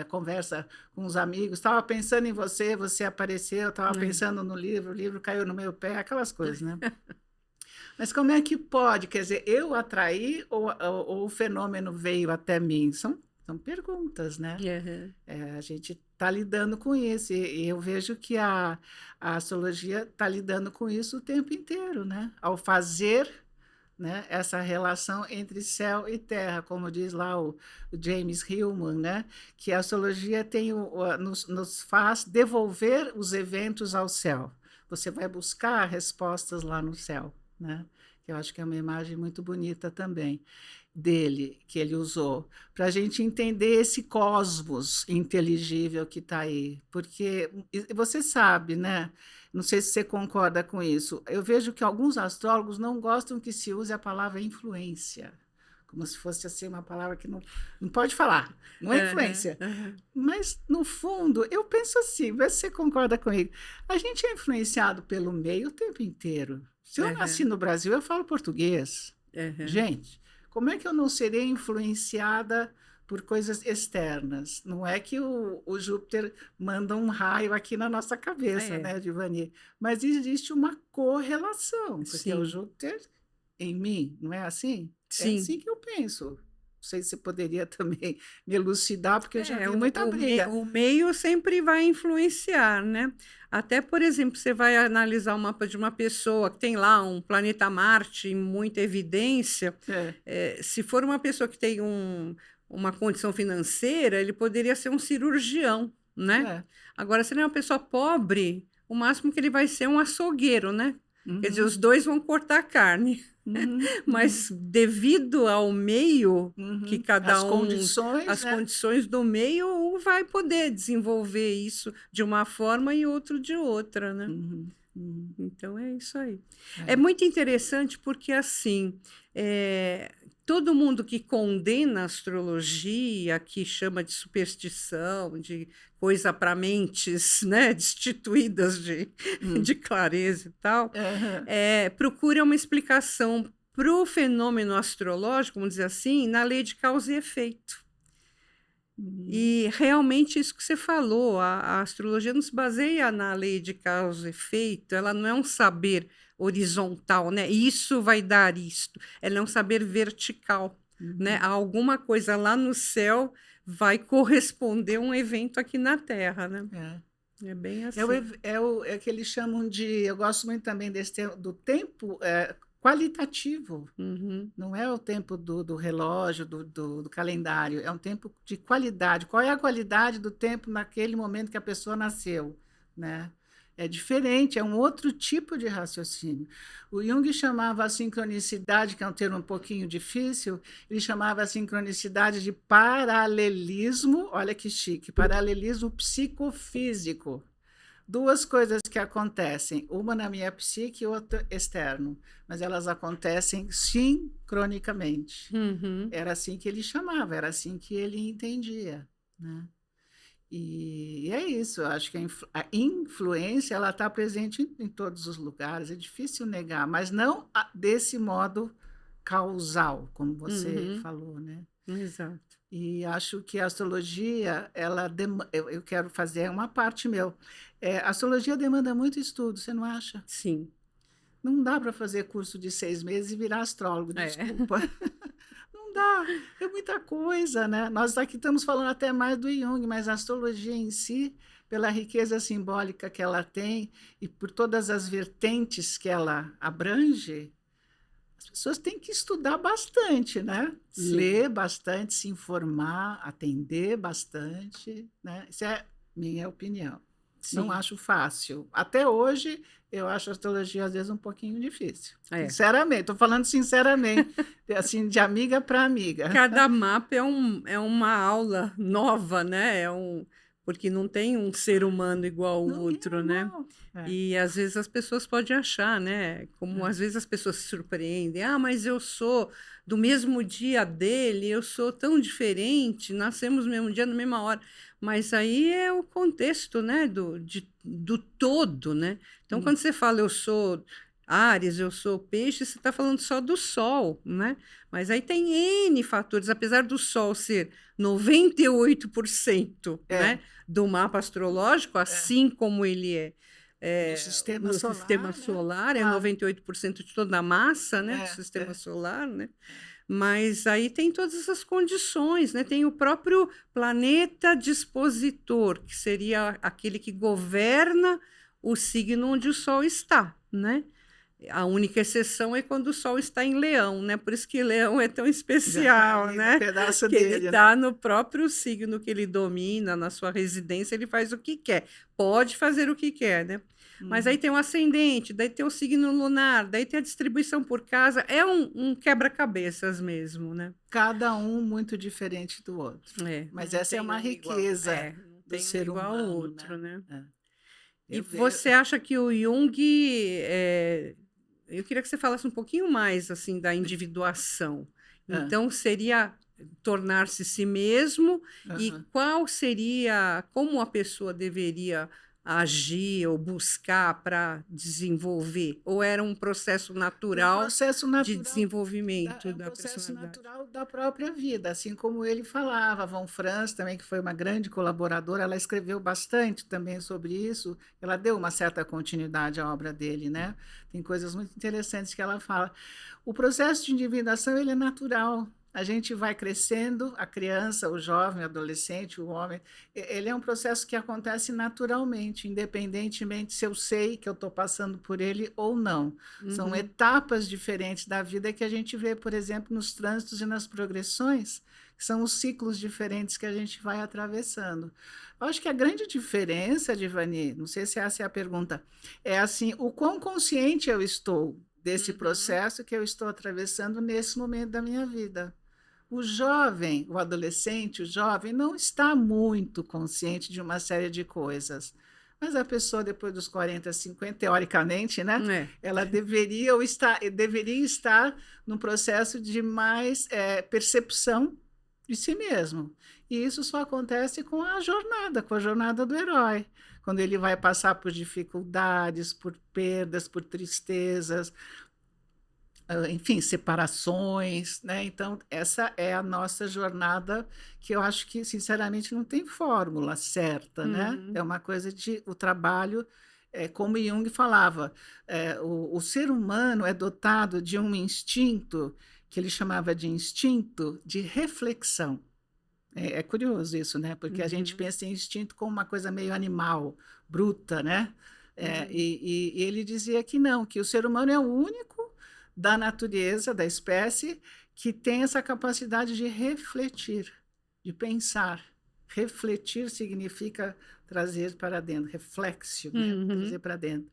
conversa com os amigos. Estava pensando em você, você apareceu, estava pensando no livro, o livro caiu no meu pé, aquelas coisas, né? Mas como é que pode? Quer dizer, eu atraí ou o fenômeno veio até mim? São perguntas, né? A gente está lidando com isso, e eu vejo que a astrologia está lidando com isso o tempo inteiro, né? Ao fazer, né, essa relação entre céu e terra, como diz lá o James Hillman, né? Que a astrologia nos faz devolver os eventos ao céu. Você vai buscar respostas lá no céu, né? Eu acho que é uma imagem muito bonita também dele, que ele usou, para a gente entender esse cosmos inteligível que está aí. Porque você sabe, né? Não sei se você concorda com isso. Eu vejo que alguns astrólogos não gostam que se use a palavra influência, como se fosse assim uma palavra que não pode falar, não é influência. Mas, no fundo, eu penso assim, vê se você concorda comigo. A gente é influenciado pelo meio o tempo inteiro. Se eu nasci no Brasil, eu falo português. Gente, como é que eu não serei influenciada por coisas externas? Não é que o Júpiter manda um raio aqui na nossa cabeça, né, Divani? Mas existe uma correlação, porque é o Júpiter em mim, não é assim? Sim. É assim que eu penso. Não sei se você poderia também me elucidar, porque eu já vi muita briga. O meio sempre vai influenciar, né? Até, por exemplo, você vai analisar o mapa de uma pessoa que tem lá um planeta Marte em muita evidência. Se for uma pessoa que tem uma condição financeira, ele poderia ser um cirurgião, né? Agora, se ele é uma pessoa pobre, o máximo que ele vai ser um açougueiro, né? Quer dizer, os dois vão cortar a carne. Mas devido ao meio que cada as condições do meio, um vai poder desenvolver isso de uma forma e outro de outra, né? Então é isso aí. É muito interessante porque assim, todo mundo que condena a astrologia, que chama de superstição, de coisa para mentes, né, destituídas de clareza e tal, procura uma explicação para o fenômeno astrológico, vamos dizer assim, na lei de causa e efeito. E realmente isso que você falou, a astrologia não se baseia na lei de causa e efeito, ela não é um saber horizontal, né? Isso vai dar isto. Ela é um saber vertical, né? Alguma coisa lá no céu vai corresponder a um evento aqui na Terra, né? É bem assim. É o que eles chamam de... Eu gosto muito também do tempo qualitativo. Uhum. Não é o tempo do relógio, do calendário, é um tempo de qualidade. Qual é a qualidade do tempo naquele momento que a pessoa nasceu, né? É diferente, é um outro tipo de raciocínio. O Jung chamava a sincronicidade, que é um termo um pouquinho difícil, ele chamava a sincronicidade de paralelismo, olha que chique, paralelismo psicofísico. Duas coisas que acontecem, uma na minha psique e outra externo, mas elas acontecem sincronicamente. Uhum. Era assim que ele chamava, era assim que ele entendia, né? E é isso, eu acho que a influência ela está presente em todos os lugares, é difícil negar, mas não desse modo causal, como você Uhum. falou, né? Exato. E acho que a astrologia, eu quero fazer uma parte meu. A astrologia demanda muito estudo, você não acha? Sim. Não dá para fazer curso de 6 meses e virar astrólogo, É. desculpa. Não dá, é muita coisa, né? Nós aqui estamos falando até mais do Jung, mas a astrologia em si, pela riqueza simbólica que ela tem e por todas as vertentes que ela abrange, as pessoas têm que estudar bastante, né? Sim. Ler bastante, se informar, atender bastante, né? Isso é minha opinião. Não Sim. acho fácil. Até hoje, eu acho a astrologia, às vezes, um pouquinho difícil. É. Sinceramente, estou falando sinceramente, assim, de amiga para amiga. Cada mapa é uma aula nova, né? Porque não tem um ser humano igual ao Não é outro, né? igual. E às vezes as pessoas podem achar, né? Como às vezes as pessoas se surpreendem. Ah, mas eu sou do mesmo dia dele, eu sou tão diferente, nascemos no mesmo dia, na mesma hora. Mas aí é o contexto, né? Do todo, né? Então, Hum. quando você fala eu sou Áries, eu sou peixe, você está falando só do Sol, né? Mas aí tem N fatores, apesar do Sol ser 98%, É, né, do mapa astrológico, é. assim como ele Do sistema no sistema solar, né? solar, é Claro. 98% de toda a massa, né, do É, sistema é. solar, né? Mas aí tem todas essas condições, né? Tem o próprio planeta dispositor, que seria aquele que governa o signo onde o Sol está, né? A única exceção é quando o Sol está em Leão, né? Por isso que Leão é tão Já está especial, ali no né? pedaço Que ele dele, né? está no próprio signo que ele domina, na sua residência, ele faz o que quer. Pode fazer o que quer, né? Mas aí Uhum. tem o ascendente, daí tem o signo lunar, daí tem a distribuição por casa. É um quebra-cabeças mesmo, né? Cada um muito diferente do outro. Mas Não essa é tem uma um igual. riqueza Não do tem um ser igual ao humano, outro, né? né? É. E Eu vejo. você acha que o Jung, eu queria que você falasse um pouquinho mais assim da individuação. Ah, Então, seria tornar-se si mesmo e aham. qual seria, como a pessoa deveria agir ou buscar para desenvolver? Ou era um processo Um natural processo de natural desenvolvimento é um da processo personalidade? natural da própria vida, assim como ele falava. A Von Franz também, que foi uma grande colaboradora, ela escreveu bastante também sobre isso. Ela deu uma certa continuidade à obra dele, né? Tem coisas muito interessantes que ela fala. O processo de individuação ele é natural. A gente vai crescendo, a criança, o jovem, o adolescente, o homem, ele é um processo que acontece naturalmente, independentemente se eu sei que eu estou passando por ele ou não. São Uhum, etapas diferentes da vida que a gente vê, por exemplo, nos trânsitos e nas progressões, que são os ciclos diferentes que a gente vai atravessando. Eu acho que a grande diferença, Divani, não sei se essa é a pergunta, é assim, o quão consciente eu estou desse uhum, processo que eu estou atravessando nesse momento da minha vida. O jovem, o adolescente, o jovem não está muito consciente de uma série de coisas. Mas a pessoa, depois dos 40, 50, teoricamente, né, é, ela deveria estar num processo de mais percepção de si mesmo. E isso só acontece com a jornada do herói. Quando ele vai passar por dificuldades, por perdas, por tristezas, enfim, separações, né? Então, essa é a nossa jornada que eu acho que, sinceramente, não tem fórmula certa, né? É uhum, uma coisa de o trabalho, como Jung falava, o ser humano é dotado de um instinto que ele chamava de instinto de reflexão. É curioso isso, né? Porque a gente uhum, pensa em instinto como uma coisa meio animal, bruta, né? uhum, E ele dizia que não, que o ser humano é o único, da natureza, da espécie, que tem essa capacidade de refletir, de pensar. Refletir significa trazer para dentro, reflexio, né? Trazer para dentro.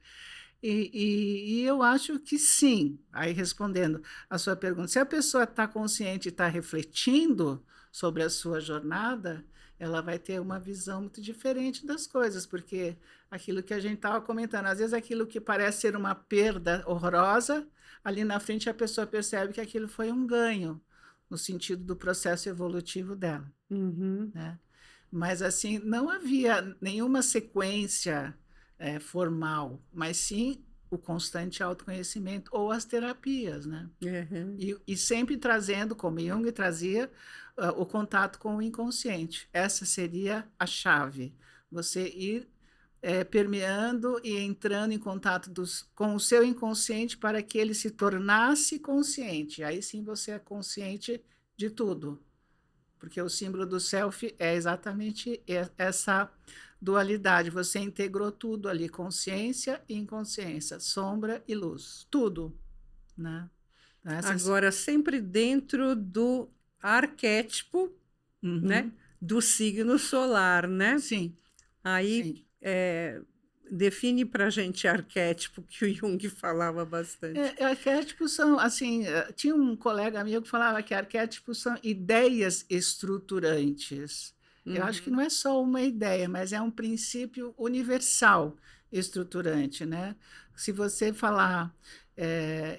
E eu acho que sim. Aí, respondendo a sua pergunta, se a pessoa está consciente e está refletindo sobre a sua jornada, ela vai ter uma visão muito diferente das coisas, porque aquilo que a gente estava comentando, às vezes aquilo que parece ser uma perda horrorosa, ali na frente a pessoa percebe que aquilo foi um ganho, no sentido do processo evolutivo dela, né? Mas, assim, não havia nenhuma sequência formal, mas sim o constante autoconhecimento ou as terapias, né? E sempre trazendo, como Jung trazia, o contato com o inconsciente. Essa seria a chave. Você ir permeando e entrando em contato com o seu inconsciente para que ele se tornasse consciente. Aí sim você é consciente de tudo. Porque o símbolo do self é exatamente essa dualidade. Você integrou tudo ali, consciência e inconsciência, sombra e luz, tudo, né? Agora, sempre dentro do arquétipo, né? Do signo solar, né? Sim. Aí, define para a gente arquétipo, que o Jung falava bastante. Arquétipos são, assim, tinha um colega meu que falava que arquétipos são ideias estruturantes. Eu acho que não é só uma ideia, mas é um princípio universal estruturante, né? Se você falar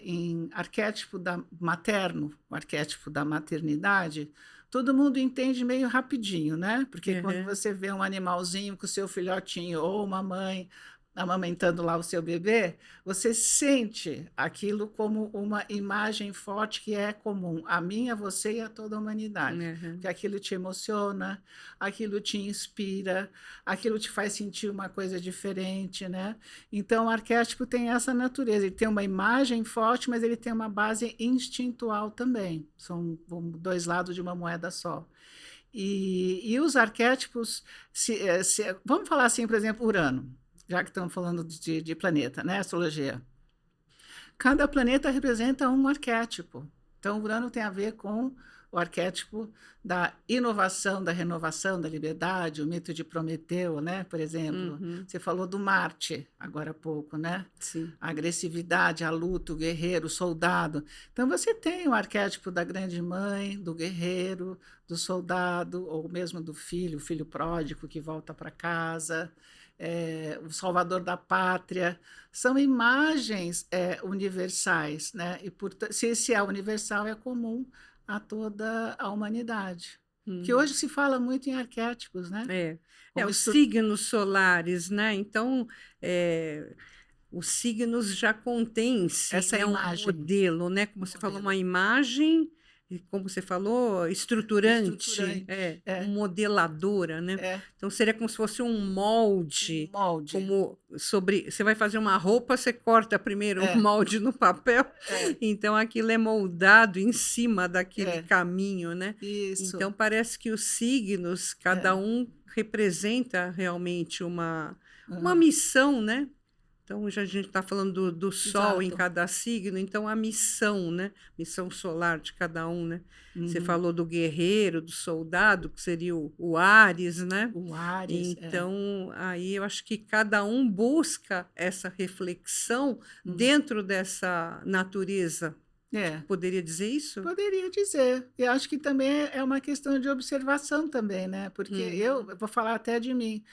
em arquétipo materno, o arquétipo da maternidade, todo mundo entende meio rapidinho, né? Porque quando você vê um animalzinho com o seu filhotinho ou uma mãe amamentando lá o seu bebê, você sente aquilo como uma imagem forte que é comum a mim, a você e a toda a humanidade. Porque aquilo te emociona, aquilo te inspira, aquilo te faz sentir uma coisa diferente, né? Então, o arquétipo tem essa natureza. Ele tem uma imagem forte, mas ele tem uma base instintual também. São dois lados de uma moeda só. E os arquétipos, vamos falar assim, por exemplo, Urano, já que estamos falando de planeta, né? Astrologia. Cada planeta representa um arquétipo. Então, Urano tem a ver com o arquétipo da inovação, da renovação, da liberdade, o mito de Prometeu, né? Por exemplo. Você falou do Marte, agora há pouco, né? Sim. A agressividade, a luta, o guerreiro, o soldado. Então, você tem o arquétipo da grande mãe, do guerreiro, do soldado, ou mesmo do filho, o filho pródigo que volta para casa. O salvador da pátria, são imagens universais, né? E se é universal, é comum a toda a humanidade. Que hoje se fala muito em arquétipos, né? Os signos solares, né? Então, os signos já contêm em si, essa imagem. Um modelo, né? Como você falou, uma imagem, e como você falou, estruturante. Um modeladora, né? Então, seria como se fosse um molde. Como você vai fazer uma roupa, você corta primeiro um molde no papel, então aquilo é moldado em cima daquele caminho, né? Isso. Então, parece que os signos, cada um representa realmente uma missão, né? Então, já a gente está falando do Sol em cada signo, então a missão, né? Missão solar de cada um, né? Você falou do guerreiro, do soldado, que seria o Áries, né? O Áries. Então, aí eu acho que cada um busca essa reflexão dentro dessa natureza. Poderia dizer isso? Poderia dizer. Eu acho que também é uma questão de observação também, né? Porque eu vou falar até de mim.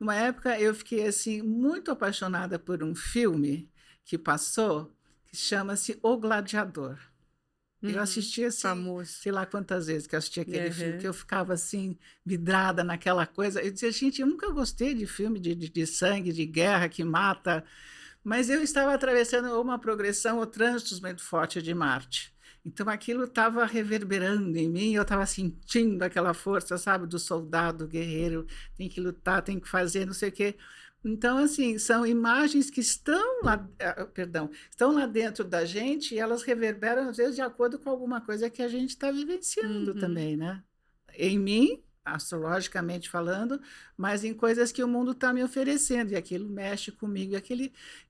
Uma época eu fiquei assim muito apaixonada por um filme que passou, que chama-se O Gladiador. Eu assisti assim, famoso. Sei lá quantas vezes que eu assisti aquele filme, que eu ficava assim, vidrada naquela coisa. Eu dizia, gente, eu nunca gostei de filme de sangue, de guerra que mata, mas eu estava atravessando uma progressão, o trânsito muito forte de Marte. Então, aquilo estava reverberando em mim, eu estava sentindo aquela força, sabe, do soldado, do guerreiro, tem que lutar, tem que fazer, não sei o quê. Então, assim, são imagens que estão lá dentro da gente e elas reverberam, às vezes, de acordo com alguma coisa que a gente está vivenciando também, né? Em mim astrologicamente falando, mas em coisas que o mundo está me oferecendo, e aquilo mexe comigo.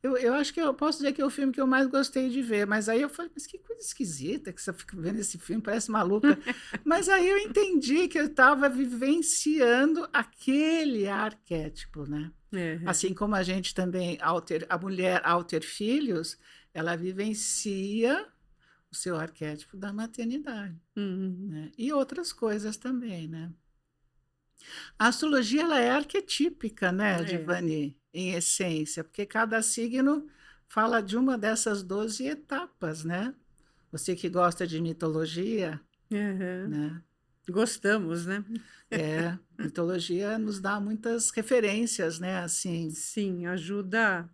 Eu acho que eu posso dizer que é o filme que eu mais gostei de ver, mas aí eu falei, mas que coisa esquisita que você fica vendo esse filme, parece maluca. Mas aí eu entendi que eu estava vivenciando aquele arquétipo, né? Assim como a gente também, a mulher, ao ter filhos, ela vivencia o seu arquétipo da maternidade, né? E outras coisas também, né? A astrologia ela é arquetípica, né, Divani, em essência, porque cada signo fala de uma dessas 12 etapas, né? Você que gosta de mitologia, né? Gostamos, né? Mitologia nos dá muitas referências, né? Assim, sim, ajuda.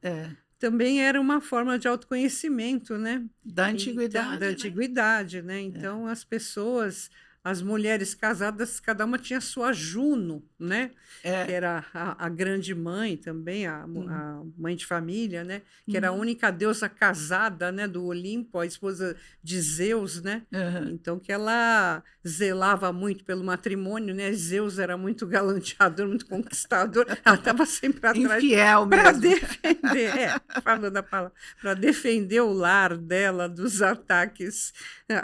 Também era uma forma de autoconhecimento, né? Da antiguidade. Então, da antiguidade, né? Então, as pessoas, as mulheres casadas, cada uma tinha sua Juno, né? Que era a grande mãe também, a mãe de família, né? Que era a única deusa casada, né? Do Olimpo, a esposa de Zeus, né? Então, que ela zelava muito pelo matrimônio, né? Zeus era muito galanteador, muito conquistador. Ela estava sempre atrás. Infiel mesmo. Para defender, falando a palavra, para defender o lar dela dos ataques,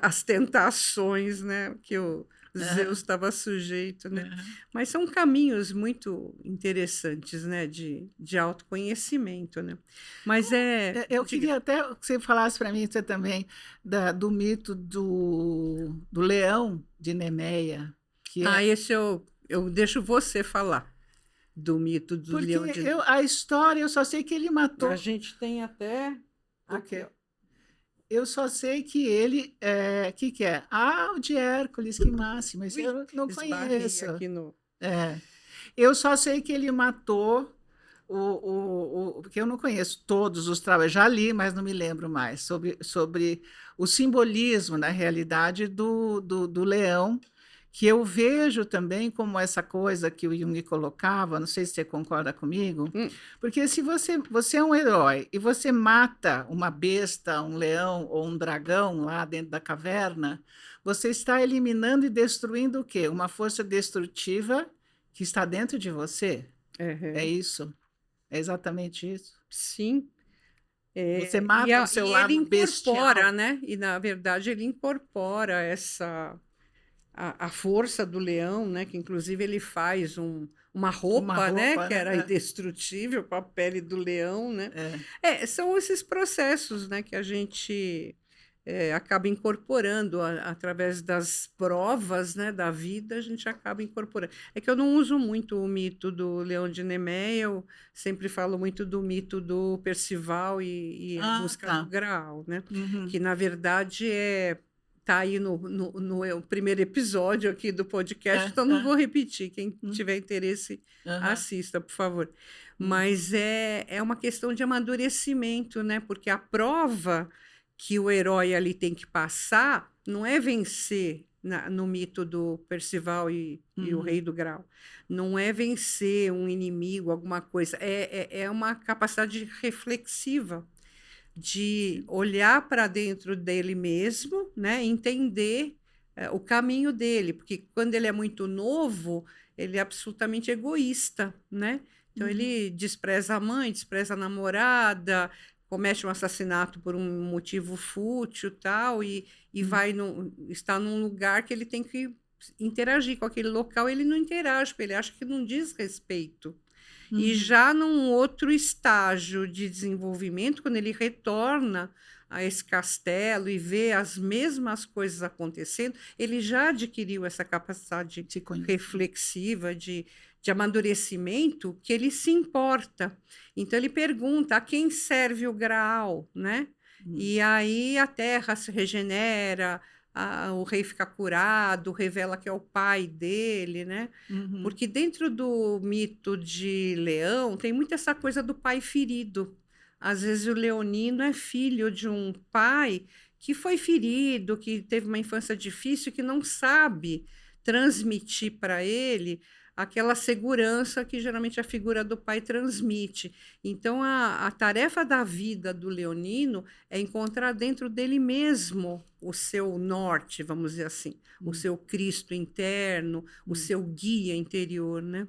as tentações, né? Que o Zeus estava sujeito, né? Mas são caminhos muito interessantes, né? De autoconhecimento, né? Mas eu queria até que você falasse para mim, você também, do mito do leão de Nemeia. Esse eu deixo você falar, do mito do leão de Nemeia. A história, eu só sei que ele matou... A gente tem até... Aqui, eu só sei que ele... que é? O de Hércules, que máximo. Isso eu não conheço. Aqui no... Eu só sei que ele matou porque eu não conheço todos os trabalhos, já li, mas não me lembro mais, sobre o simbolismo, na realidade, do leão, que eu vejo também como essa coisa que o Jung colocava, não sei se você concorda comigo, porque se você é um herói e você mata uma besta, um leão ou um dragão lá dentro da caverna, você está eliminando e destruindo o quê? Uma força destrutiva que está dentro de você. É isso? É exatamente isso? Sim. Você mata o seu lado ele incorpora, bestial. né? E, na verdade, ele incorpora a força do leão, né? Que, inclusive, ele faz uma roupa, né? Que era indestrutível, com a pele do leão, né? São esses processos, né? Que a gente... acaba incorporando através das provas, né, da vida, a gente acaba incorporando. É que eu não uso muito o mito do Leão de Nemeia, eu sempre falo muito do mito do Percival e a busca do Graal, né? Que, na verdade, está aí no primeiro episódio aqui do podcast, então não vou repetir. Quem tiver interesse, assista, por favor. Mas é uma questão de amadurecimento, né? Porque a prova que o herói ali tem que passar não é vencer no mito do Percival e o Rei do Grau. Não é vencer um inimigo, alguma coisa. É uma capacidade reflexiva de olhar para dentro dele mesmo, né? Entender o caminho dele. Porque quando ele é muito novo, ele é absolutamente egoísta, né? Então, ele despreza a mãe, despreza a namorada, comete um assassinato por um motivo fútil tal, e está num lugar que ele tem que interagir com aquele local, ele não interage, porque ele acha que não diz respeito. E já num outro estágio de desenvolvimento, quando ele retorna a esse castelo e vê as mesmas coisas acontecendo, ele já adquiriu essa capacidade reflexiva de amadurecimento, que ele se importa. Então, ele pergunta a quem serve o Graal, né? E aí a terra se regenera, o rei fica curado, revela que é o pai dele, né? Porque dentro do mito de Leão tem muito essa coisa do pai ferido. Às vezes o leonino é filho de um pai que foi ferido, que teve uma infância difícil, que não sabe transmitir para ele aquela segurança que geralmente a figura do pai transmite. Então, a tarefa da vida do leonino é encontrar dentro dele mesmo o seu norte, vamos dizer assim, o seu Cristo interno, o seu guia interior, né?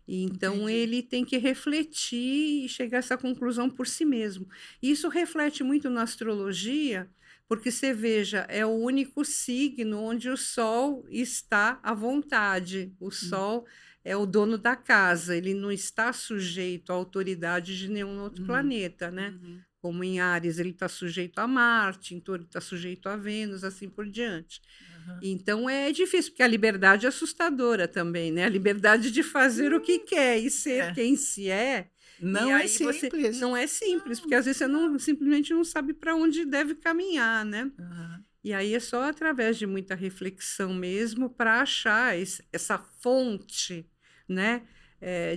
E então Entendi. ele tem que refletir e chegar a essa conclusão por si mesmo. Isso reflete muito na astrologia, porque você veja, é o único signo onde o Sol está à vontade. O Hum, Sol é o dono da casa, ele não está sujeito à autoridade de nenhum outro uhum, planeta, né? uhum, Como em Áries ele está sujeito a Marte, em Touro ele está sujeito a Vênus, assim por diante. aham. Então é difícil, porque a liberdade é assustadora também, né? A liberdade de fazer o que quer e ser É, quem se é. E não é aí você simples. não é simples, porque Não, às vezes você não simplesmente não sabe para onde deve caminhar, né? aham. E aí é só através de muita reflexão mesmo para achar essa fonte, né?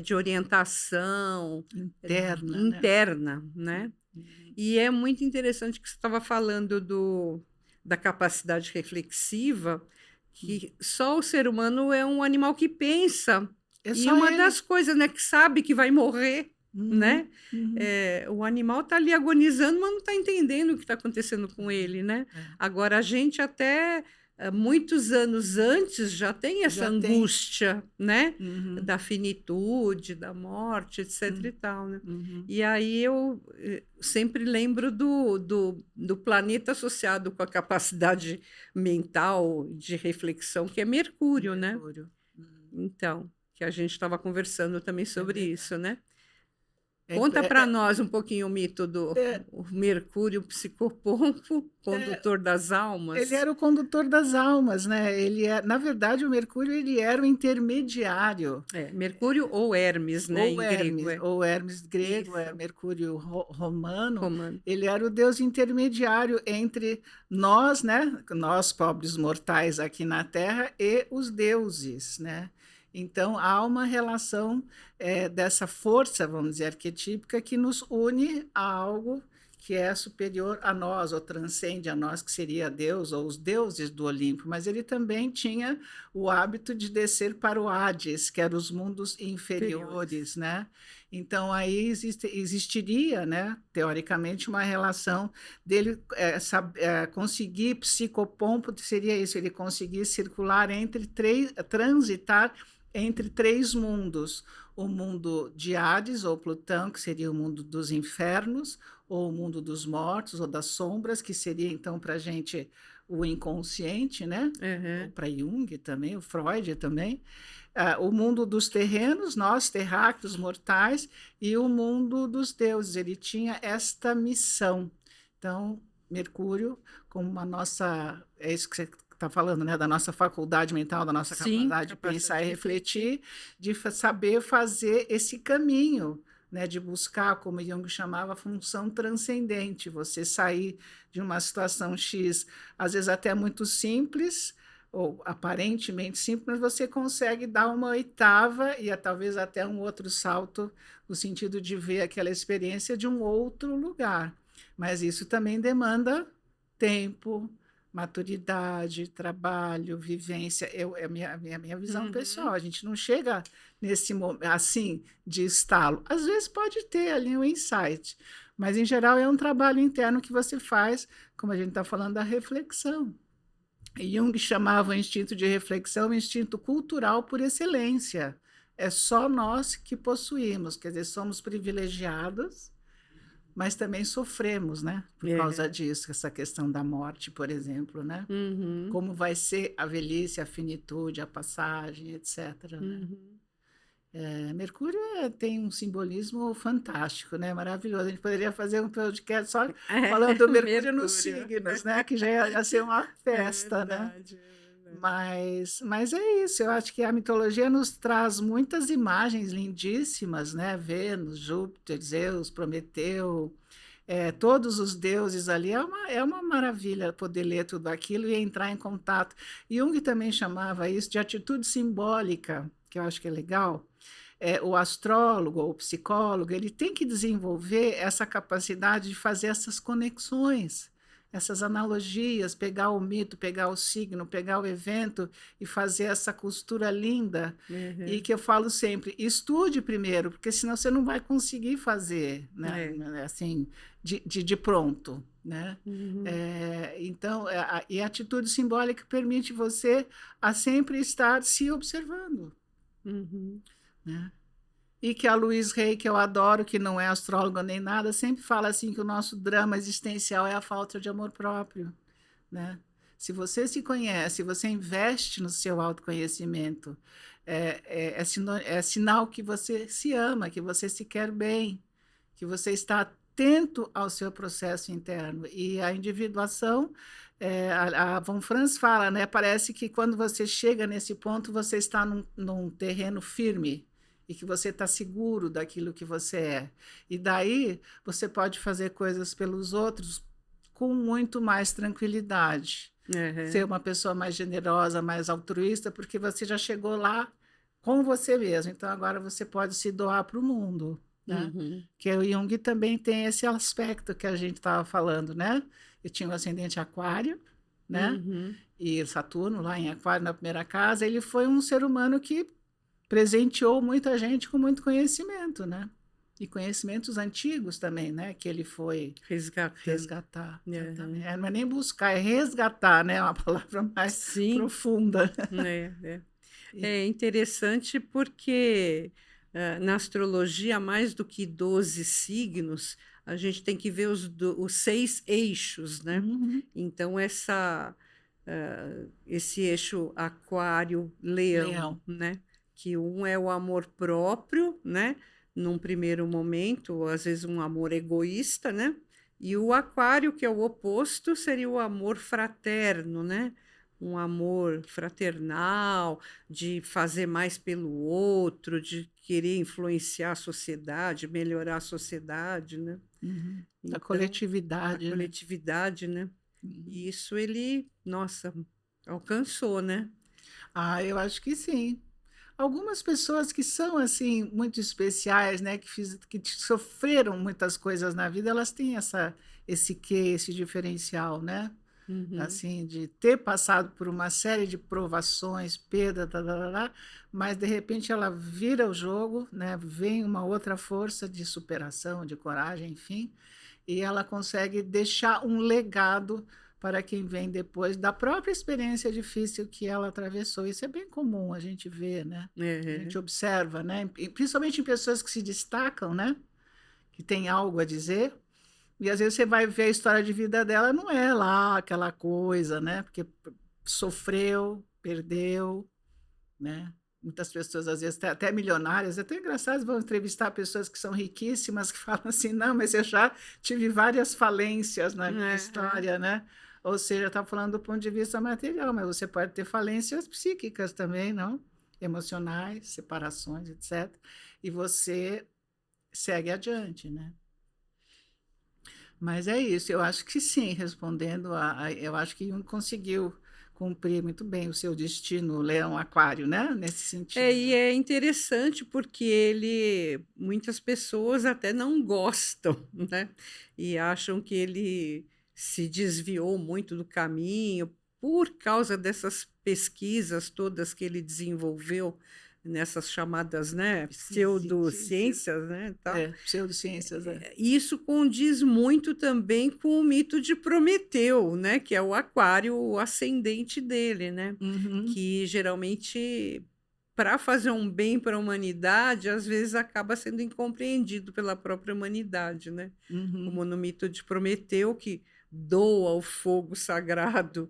De orientação Interna, né? interna, né? Uhum. E é muito interessante que você estava falando da capacidade reflexiva, que só o ser humano é um animal que pensa. É E só uma ele. das coisas, né, que sabe que vai morrer, Uhum, né? uhum. O animal está ali agonizando, mas não está entendendo o que está acontecendo com ele, né? É, Agora, a gente até muitos anos antes já tem essa já tem. angústia, né? Uhum, Da finitude, da morte, etc uhum, e tal, né? uhum. E aí eu sempre lembro do planeta associado com a capacidade mental de reflexão, que é Mercúrio, né? Mercúrio. Então, que a gente estava conversando também É sobre isso, verdade. né? É, Conta é, para é, nós um pouquinho o mito do é, o Mercúrio psicopompo, é, condutor das ele almas. era o condutor das almas, né? Na verdade, o Mercúrio ele era o intermediário. Mercúrio ou Hermes, né? Em grego, Ou Hermes grego, é isso, Mercúrio romano, romano. ele era o deus intermediário entre nós, né, nós pobres mortais aqui na Terra e os deuses, né? Então há uma relação dessa força, vamos dizer, arquetípica que nos une a algo que é superior a nós, ou transcende a nós, que seria Deus, ou os deuses do Olimpo, mas ele também tinha o hábito de descer para o Hades, que eram os mundos Inferiores. inferiores, né? Então aí existiria, né, teoricamente, uma relação dele conseguir psicopompo seria isso, ele conseguir circular entre três, transitar entre três mundos, o mundo de Hades ou Plutão, que seria o mundo dos infernos, ou o mundo dos mortos ou das sombras, que seria então para a gente o inconsciente, né? Ou Uhum. para Jung também, o Freud também, o mundo dos terrenos, nós terráqueos mortais, e o mundo dos deuses. Ele tinha esta missão. Então, Mercúrio, como uma nossa, é isso que você está falando, né? Da nossa faculdade mental, da nossa Sim, capacidade de capacidade pensar e de refletir. refletir, de saber fazer esse caminho, né, de buscar, como Jung chamava, a função transcendente, você sair de uma situação X, às vezes até muito simples, ou aparentemente simples, mas você consegue dar uma oitava e talvez até um outro salto, no sentido de ver aquela experiência de um outro lugar. Mas isso também demanda tempo, maturidade, trabalho, vivência. É a minha visão pessoal. Uhum. A gente não chega nesse momento assim de estalo. Às vezes pode ter ali um insight, mas em geral é um trabalho interno que você faz, como a gente está falando da reflexão. Jung chamava o instinto de reflexão o instinto cultural por excelência. É só nós que possuímos, quer dizer, somos privilegiados, mas também sofremos, né? Por causa É. disso, essa questão da morte, por exemplo, né? Uhum. Como vai ser a velhice, a finitude, a passagem, etc. Né? Uhum. Mercúrio tem um simbolismo fantástico, né? Maravilhoso. A gente poderia fazer um podcast só falando do Mercúrio nos Mercúrio. signos, né? Que já ia ser uma É festa, né? verdade, é verdade. Mas é isso, eu acho que a mitologia nos traz muitas imagens lindíssimas, né? Vênus, Júpiter, Zeus, Prometeu, todos os deuses ali, é uma maravilha poder ler tudo aquilo e entrar em contato. Jung também chamava isso de atitude simbólica, que eu acho que é legal. O astrólogo ou o psicólogo, ele tem que desenvolver essa capacidade de fazer essas conexões, essas analogias, pegar o mito, pegar o signo, pegar o evento e fazer essa costura linda. E que eu falo sempre, estude primeiro, porque senão você não vai conseguir fazer, né? Assim, de pronto, né? Então, e a atitude simbólica permite você a sempre estar se observando, né? E que a Louise Hay, que eu adoro, que não é astróloga nem nada, sempre fala assim que o nosso drama existencial é a falta de amor próprio, né? Se você se conhece, você investe no seu autoconhecimento, é sinal que você se ama, que você se quer bem, que você está atento ao seu processo interno. E a individuação, a Von Franz fala, né? Parece que quando você chega nesse ponto, você está num terreno firme, e que você está seguro daquilo que você é. E daí você pode fazer coisas pelos outros com muito mais tranquilidade. Ser uma pessoa mais generosa, mais altruísta, porque você já chegou lá com você mesmo. Então, agora você pode se doar para o mundo, né? Que o Jung também tem esse aspecto que a gente estava falando, né? Eu tinha um ascendente aquário, né? E Saturno, lá em Aquário, na primeira casa, ele foi um ser humano que presenteou muita gente com muito conhecimento, né? E conhecimentos antigos também, né? Que ele foi resgatar. Não é nem buscar, é resgatar, né? É uma palavra mais profunda. É interessante porque na astrologia, mais do que 12 signos, a gente tem que ver os 6 eixos, né? Então, esse eixo aquário-leão, né? Que um é o amor próprio, né? Num primeiro momento, às vezes um amor egoísta, né? E o aquário, que é o oposto, seria o amor fraterno, né? Um amor fraternal, de fazer mais pelo outro, de querer influenciar a sociedade, melhorar a sociedade, né? A coletividade. A coletividade, né? E isso ele, nossa, alcançou, né? Eu acho que sim. Algumas pessoas que são assim muito especiais, né, que sofreram muitas coisas na vida, elas têm esse diferencial, né? Assim, de ter passado por uma série de provações, perda, mas de repente ela vira o jogo, né? Vem uma outra força de superação, de coragem, enfim, e ela consegue deixar um legado para quem vem depois da própria experiência difícil que ela atravessou. Isso é bem comum a gente ver, né? A gente observa, né? E principalmente em pessoas que se destacam, né? Que têm algo a dizer. E às vezes você vai ver a história de vida dela, não é lá aquela coisa, né? Porque sofreu, perdeu, né? Muitas pessoas, às vezes, até milionárias, é até engraçado, vão entrevistar pessoas que são riquíssimas, que falam assim, não, mas eu já tive várias falências na minha história, né? Ou seja, está falando do ponto de vista material, mas você pode ter falências psíquicas também, não? Emocionais, separações, etc. E você segue adiante, né? Mas é isso, eu acho que sim, respondendo eu acho que Jung conseguiu cumprir muito bem o seu destino, Leão Aquário, né? Nesse sentido. E é interessante porque muitas pessoas até não gostam, né? E acham que ele se desviou muito do caminho por causa dessas pesquisas todas que ele desenvolveu nessas chamadas, né, pseudociências, né, tal. Pseudociências, Isso condiz muito também com o mito de Prometeu, né, que é o aquário, o ascendente dele, né, que geralmente, para fazer um bem para a humanidade, às vezes acaba sendo incompreendido pela própria humanidade, né, como no mito de Prometeu, que doa o fogo sagrado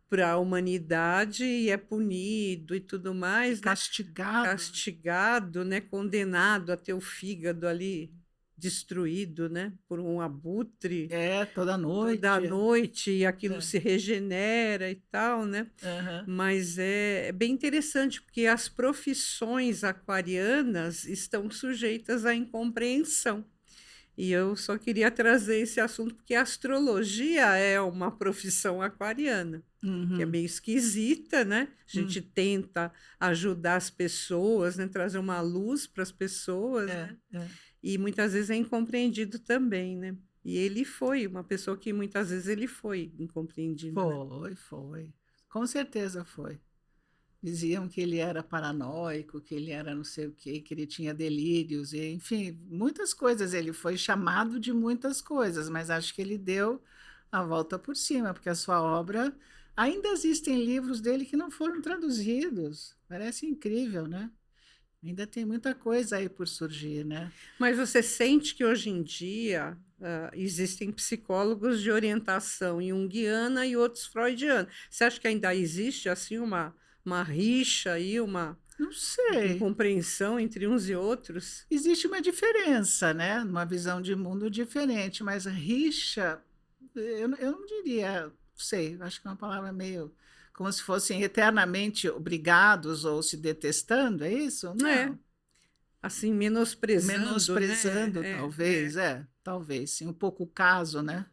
para a humanidade e é punido e tudo mais, castigado, né? Condenado a ter o fígado ali destruído, né? Por um abutre. Toda noite. Toda noite, e aquilo se regenera e tal, né? Mas é bem interessante, porque as profissões aquarianas estão sujeitas à incompreensão. E eu só queria trazer esse assunto porque a astrologia é uma profissão aquariana, que é meio esquisita, né? A gente tenta ajudar as pessoas, né? Trazer uma luz para as pessoas, né? E muitas vezes é incompreendido também, né? E ele foi uma pessoa que muitas vezes ele foi incompreendido, né? Foi. Com certeza foi. Diziam que ele era paranoico, que ele era não sei o quê, que ele tinha delírios, e, enfim, muitas coisas. Ele foi chamado de muitas coisas, mas acho que ele deu a volta por cima, porque a sua obra. Ainda existem livros dele que não foram traduzidos. Parece incrível, né? Ainda tem muita coisa aí por surgir, né? Mas você sente que hoje em dia existem psicólogos de orientação junguiana e outros freudiana. Você acha que ainda existe assim uma rixa aí, uma Não sei. incompreensão entre uns e outros? Existe uma diferença, né? Uma visão de mundo diferente, mas rixa, eu não diria, não sei, acho que é uma palavra meio como se fossem eternamente obrigados ou se detestando, é isso? É, Não. assim, menosprezando, né? Menosprezando, talvez, sim, um pouco o caso, né?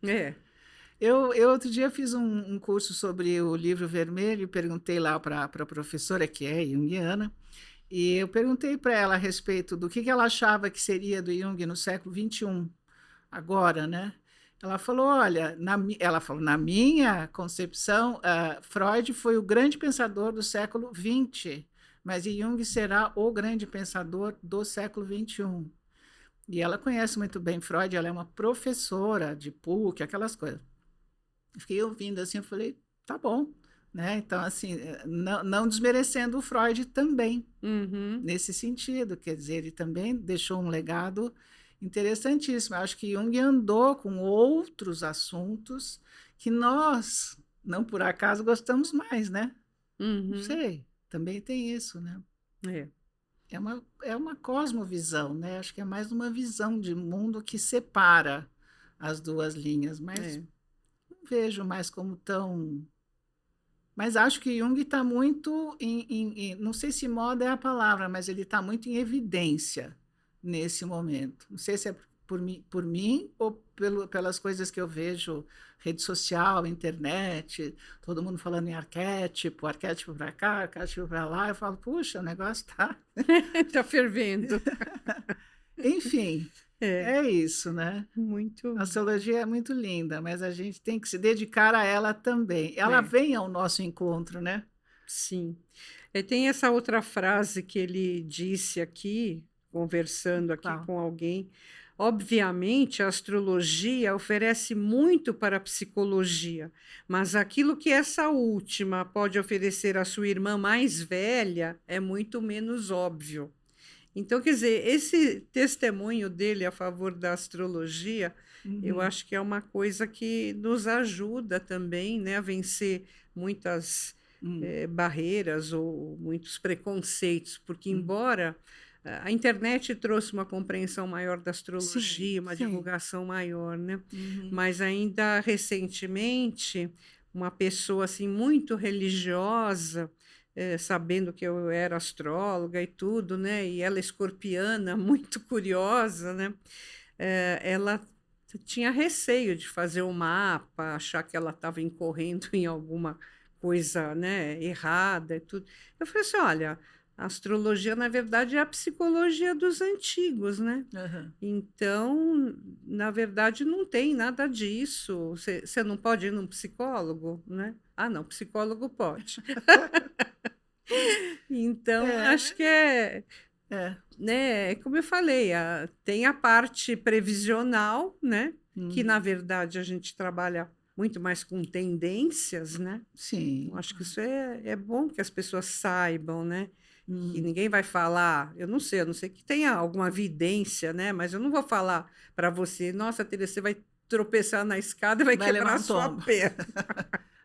É. Eu outro dia fiz um curso sobre o livro vermelho e perguntei lá para a professora, que é junguiana, e eu perguntei para ela a respeito do que ela achava que seria do Jung no século XXI, agora, né? Ela falou, olha, ela falou, na minha concepção, Freud foi o grande pensador do século XX, mas Jung será o grande pensador do século XXI. E ela conhece muito bem Freud, ela é uma professora de PUC, aquelas coisas. Fiquei ouvindo assim, eu falei, tá bom, né? Então, assim, não desmerecendo o Freud também, Uhum. nesse sentido, quer dizer, ele também deixou um legado interessantíssimo. Eu acho que Jung andou com outros assuntos que nós, não por acaso, gostamos mais, né? Não Uhum. sei, também tem isso, né? É. É uma cosmovisão, né? Acho que é mais uma visão de mundo que separa as duas linhas, mas É. não vejo mais como tão. Mas acho que Jung está muito não sei se moda é a palavra, mas ele está muito em evidência nesse momento. Não sei se é por mim ou pelas coisas que eu vejo, rede social, internet, todo mundo falando em arquétipo para cá, arquétipo para lá. Eu falo, puxa, o negócio está. Tá fervendo. Enfim, É, é isso, né? A muito. astrologia é muito linda, mas a gente tem que se dedicar a ela também. Ela É, vem ao nosso encontro, né? sim. Tem essa outra frase que ele disse aqui, conversando aqui Qual? com alguém. Obviamente, a astrologia oferece muito para a psicologia, mas aquilo que essa última pode oferecer à sua irmã mais velha é muito menos óbvio. Então, quer dizer, esse testemunho dele a favor da astrologia, eu Uhum. acho que é uma coisa que nos ajuda também, né, a vencer muitas Hum, barreiras ou muitos preconceitos, porque hum. embora a internet trouxe uma compreensão maior da Sim, astrologia, uma sim. divulgação maior, né? Uhum. Mas ainda recentemente, uma pessoa assim muito religiosa sabendo que eu era astróloga e tudo, né? E ela escorpiana, muito curiosa, né? Ela tinha receio de fazer o mapa, achar que ela estava incorrendo em alguma coisa, né, errada e tudo. Eu falei assim, olha, a astrologia, na verdade, é a psicologia dos antigos, né? Aham. Então, na verdade, não tem nada disso. Você não pode ir num psicólogo, né? Ah, não, psicólogo pode. Então, acho É, que é, é. né, como eu falei, tem a parte previsional, né, que na Uhum. verdade a gente trabalha muito mais com tendências, né? Eu Sim. acho que isso é bom que as pessoas saibam, né? Que Uhum. ninguém vai falar, eu não sei que tenha alguma evidência, né? Mas eu não vou falar para você, nossa, Teresa, você vai tropeçar na escada e vai Vai levar quebrar a um sua tombo. perna.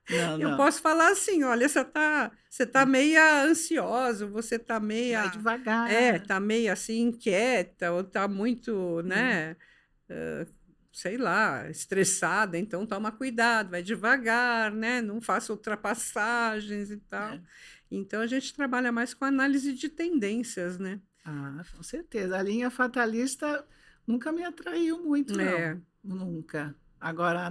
Não, Eu não. posso falar assim, olha, você tá meia ansiosa, você tá Vai meia, devagar. tá meia assim inquieta, ou tá muito, Hum, né, sei lá, estressada, então toma cuidado, vai devagar, né, não faça ultrapassagens e tal. é. Então a gente trabalha mais com análise de tendências, né? Com certeza. A linha fatalista nunca me atraiu muito, É, não. Nunca. Agora,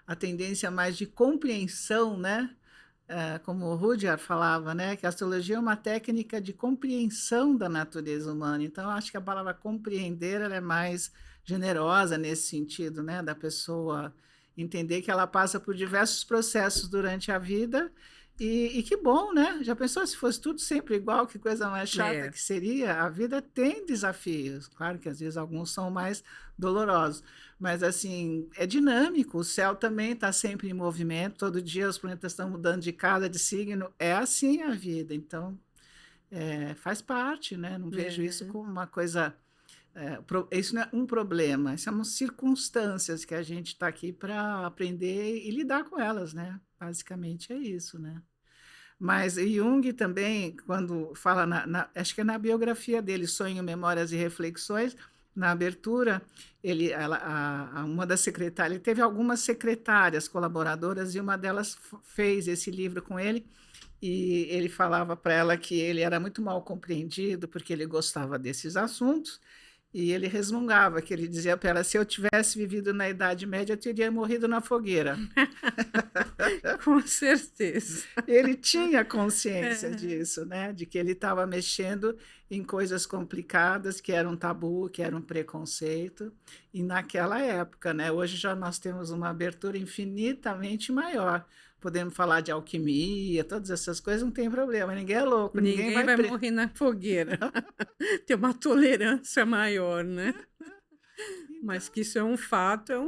a tendência mais de compreensão, né? Como o Rudyard falava, né? Que a astrologia é uma técnica de compreensão da natureza humana. Então, eu acho que a palavra compreender ela é mais generosa nesse sentido, né, da pessoa entender que ela passa por diversos processos durante a vida e que bom, né? Já pensou se fosse tudo sempre igual, que coisa mais chata É, que seria? A vida tem desafios, claro que às vezes alguns são mais dolorosos, mas assim, é dinâmico, o céu também está sempre em movimento, todo dia os planetas estão mudando de casa, de signo, é assim a vida, então faz parte, né? Não vejo isso é. como uma coisa isso não é um problema, são circunstâncias que a gente está aqui para aprender e lidar com elas, né? Basicamente é isso, né? Mas Jung também, quando fala, acho que é na biografia dele, Sonho, Memórias e Reflexões, na abertura, uma das secretárias, ele teve algumas secretárias colaboradoras e uma delas fez esse livro com ele e ele falava para ela que ele era muito mal compreendido porque ele gostava desses assuntos e ele resmungava, que ele dizia para ela, se eu tivesse vivido na Idade Média, eu teria morrido na fogueira. Com certeza. Ele tinha consciência É. disso, né? De que ele estava mexendo em coisas complicadas, que eram tabu, que eram preconceito, e naquela época, né? Hoje já nós temos uma abertura infinitamente maior. Podemos falar de alquimia, todas essas coisas, não tem problema, ninguém é louco, ninguém Ninguém vai vai preso. morrer na fogueira. Tem uma tolerância maior, né? Mas Então, que isso é um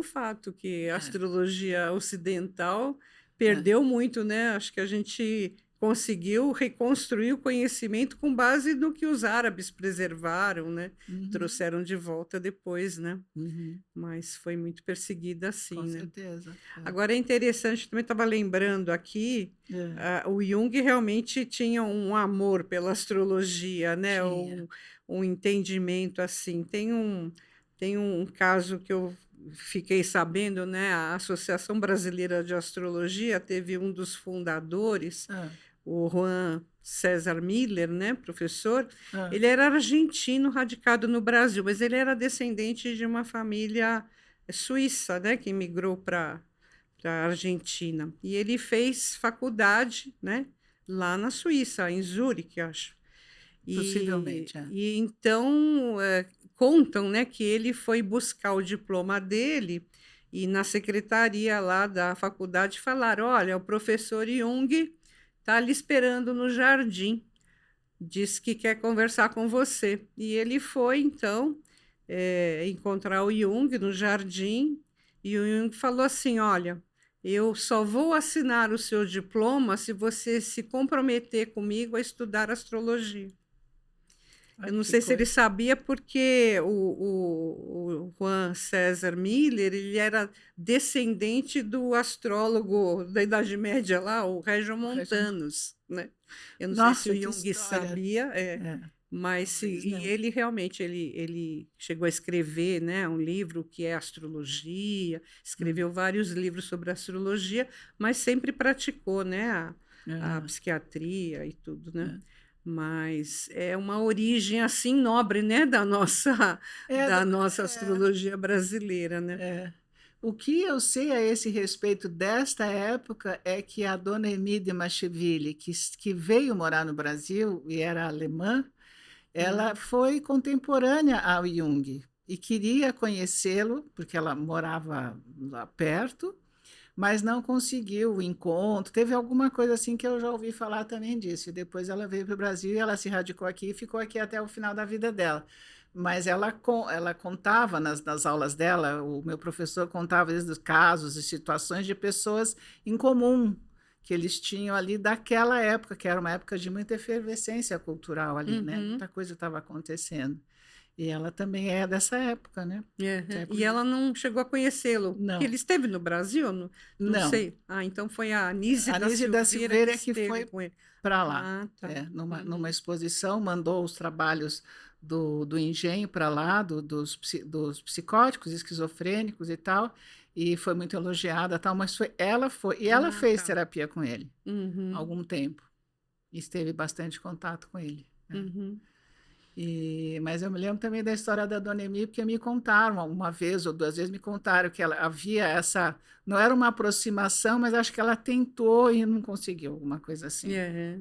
fato que a é, astrologia ocidental é. perdeu muito, né? Acho que a gente conseguiu reconstruir o conhecimento com base no que os árabes preservaram, né? Uhum, Trouxeram de volta depois, né? uhum, Mas foi muito perseguida com assim, né? certeza. Agora é interessante, também estava lembrando aqui, É, o Jung realmente tinha um amor pela astrologia, né? tinha. Um entendimento assim. Tem um caso que eu fiquei sabendo, né? A Associação Brasileira de Astrologia teve um dos fundadores, Ah, o Juan César Miller, né, professor, ah, ele era argentino radicado no Brasil, mas ele era descendente de uma família suíça, né, que migrou para a Argentina. E ele fez faculdade, né, lá na Suíça, em Zurique, acho. possivelmente, E então contam, né, que ele foi buscar o diploma dele e na secretaria lá da faculdade falaram: olha, o professor Jung está ali esperando no jardim, diz que quer conversar com você. E ele foi, então, encontrar o Jung no jardim, e o Jung falou assim: olha, eu só vou assinar o seu diploma se você se comprometer comigo a estudar astrologia. Eu olha não que sei se ele coisa. sabia, porque o Juan César Miller ele era descendente do astrólogo da Idade Média lá, o Regiomontanus, né? Eu não sei se Nossa, o que Jung história! sabia, É, mas talvez e não. ele realmente ele chegou a escrever, né, um livro que é astrologia, Hum, escreveu vários livros sobre astrologia, mas sempre praticou, né, a aham, psiquiatria e tudo, né? é. Mas é uma origem assim nobre, né, da nossa É, da nossa é, astrologia brasileira, né? é. O que eu sei a esse respeito desta época é que a dona Emília Macheville, que veio morar no Brasil e era alemã, ela Uhum. foi contemporânea ao Jung e queria conhecê-lo, porque ela morava lá perto, mas não conseguiu o encontro. Teve alguma coisa assim que eu já ouvi falar também disso. E depois ela veio para o Brasil e ela se radicou aqui e ficou aqui até o final da vida dela. Mas ela contava nas aulas dela, o meu professor contava desde os casos e situações de pessoas em comum que eles tinham ali daquela época, que era uma época de muita efervescência cultural ali, né? Uhum. Muita coisa estava acontecendo. E ela também é dessa época, né? Uhum. Século E de... ela não chegou a conhecê-lo, porque ele Não, esteve no Brasil? Não, não não. sei. Ah, então foi a Anísia A da Anísia da Silveira que Silveira é que esteve foi com ele. para lá, Ah, tá. numa Uhum. exposição, mandou os trabalhos do engenho para lá, dos psicóticos, esquizofrênicos e tal, e foi muito elogiada, tal, mas e ela Ah, fez tá. terapia com ele há Uhum. algum tempo, e esteve bastante contato com ele. Né? Uhum. Mas eu me lembro também da história da Dona Emi, porque me contaram, uma vez ou duas vezes me contaram que ela havia essa, não era uma aproximação, mas acho que ela tentou e não conseguiu, alguma coisa assim. É.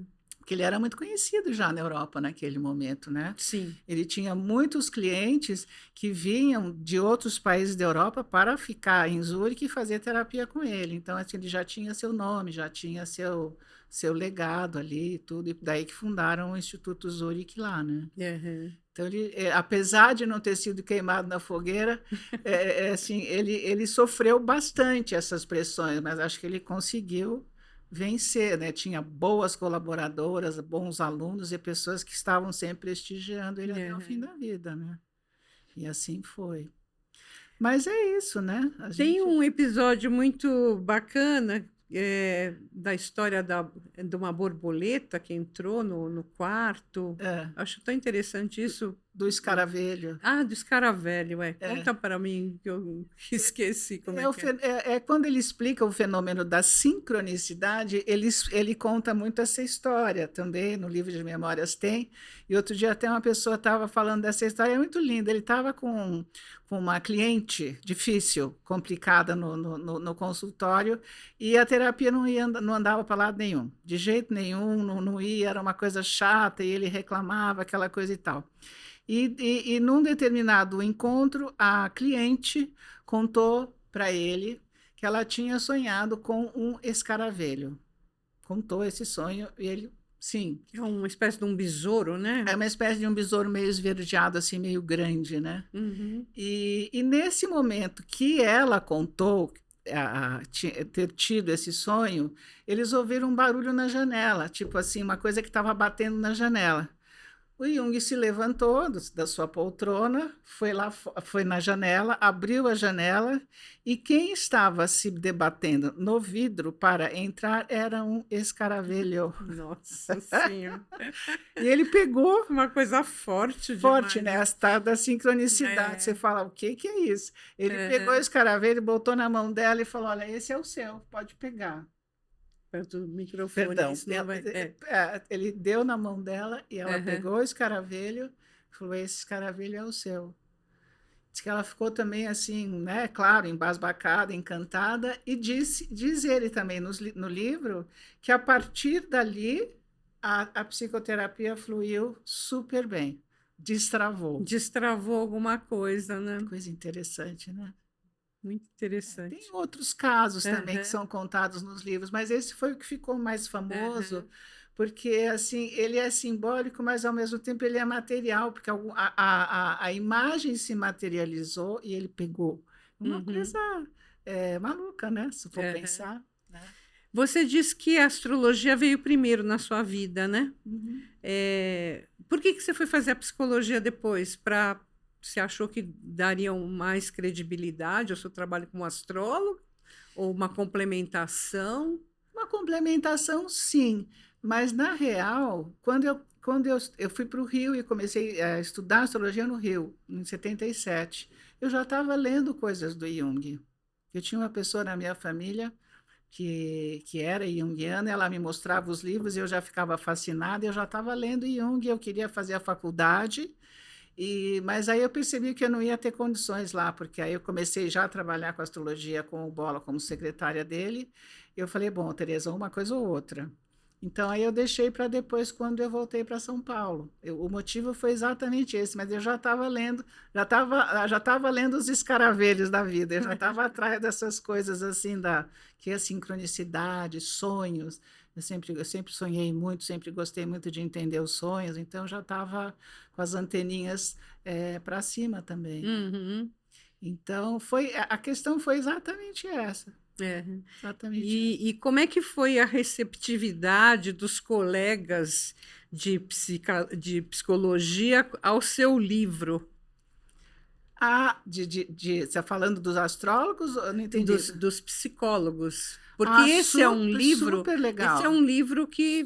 porque ele era muito conhecido já na Europa naquele momento, né? Sim. Ele tinha muitos clientes que vinham de outros países da Europa para ficar em Zurique e fazer terapia com ele. Então, assim, ele já tinha seu nome, já tinha seu legado ali e tudo, e daí que fundaram o Instituto Zurique lá, né? Uhum. Então, apesar de não ter sido queimado na fogueira, assim, ele sofreu bastante essas pressões, mas acho que ele conseguiu vencer, né? Tinha boas colaboradoras, bons alunos e pessoas que estavam sempre prestigiando ele até o fim da vida, né? E assim foi. Mas é isso, né? Tem um episódio muito bacana da história de uma borboleta que entrou no quarto. Acho tão interessante isso. Do escaravelho. Do escaravelho, Conta para mim, que eu esqueci como quando ele explica o fenômeno da sincronicidade, ele conta muito essa história também, no livro de memórias tem, e outro dia até uma pessoa estava falando dessa história, é muito linda, ele estava com uma cliente difícil, complicada no consultório, e a terapia não andava para lado nenhum, de jeito nenhum, não ia, era uma coisa chata, e ele reclamava, aquela coisa e tal. E num determinado encontro, a cliente contou para ele que ela tinha sonhado com um escaravelho. Contou esse sonho e ele, sim. É uma espécie de um besouro, né? É uma espécie de um besouro meio esverdeado, assim, meio grande, né? Uhum. E nesse momento que ela contou ter tido esse sonho, eles ouviram um barulho na janela, tipo assim, uma coisa que estava batendo na janela. O Jung se levantou da sua poltrona, foi na janela, abriu a janela e quem estava se debatendo no vidro para entrar era um escaravelho. Nossa Senhora! E ele pegou... Uma coisa forte demais. Forte, né? Essa da sincronicidade. Você fala, o que é isso? Ele pegou o escaravelho, botou na mão dela e falou, olha, esse é o seu, pode pegar. Perto do microfone. Perdão, ele deu na mão dela e ela pegou o escaravelho e falou, esse escaravelho é o seu. Diz que ela ficou também assim, né, claro, embasbacada, encantada, e diz ele também no livro que a partir dali a psicoterapia fluiu super bem, destravou. Destravou alguma coisa, né? Coisa interessante, né? Muito interessante. Tem outros casos também que são contados nos livros, mas esse foi o que ficou mais famoso, porque assim, ele é simbólico, mas ao mesmo tempo ele é material, porque a imagem se materializou e ele pegou. Uma coisa maluca, né? Se for pensar. Né? Você disse que a astrologia veio primeiro na sua vida, né? Por que você foi fazer a psicologia depois? Você achou que daria mais credibilidade ao seu trabalho como astrólogo? Ou uma complementação? Uma complementação, sim. Mas, na real, quando eu fui para o Rio e comecei a estudar astrologia no Rio, em 77, eu já estava lendo coisas do Jung. Eu tinha uma pessoa na minha família que era junguiana, ela me mostrava os livros e eu já ficava fascinada, eu já estava lendo Jung, eu queria fazer a faculdade, mas aí eu percebi que eu não ia ter condições lá, porque aí eu comecei já a trabalhar com astrologia, com o Bola como secretária dele, e eu falei, bom, Tereza, uma coisa ou outra. Então, aí eu deixei para depois, quando eu voltei para São Paulo. O motivo foi exatamente esse, mas eu já estava lendo, já estava lendo os escaravelhos da vida, eu já estava atrás dessas coisas assim, que é a sincronicidade, sonhos. Eu sempre sonhei muito, sempre gostei muito de entender os sonhos, então já estava com as anteninhas para cima também. Uhum. Então, a questão foi exatamente essa. Exatamente. E como é que foi a receptividade dos colegas de psicologia ao seu livro? Você está falando dos astrólogos? Eu não entendi. Dos psicólogos. Porque esse é um livro. Super legal. Esse é um livro que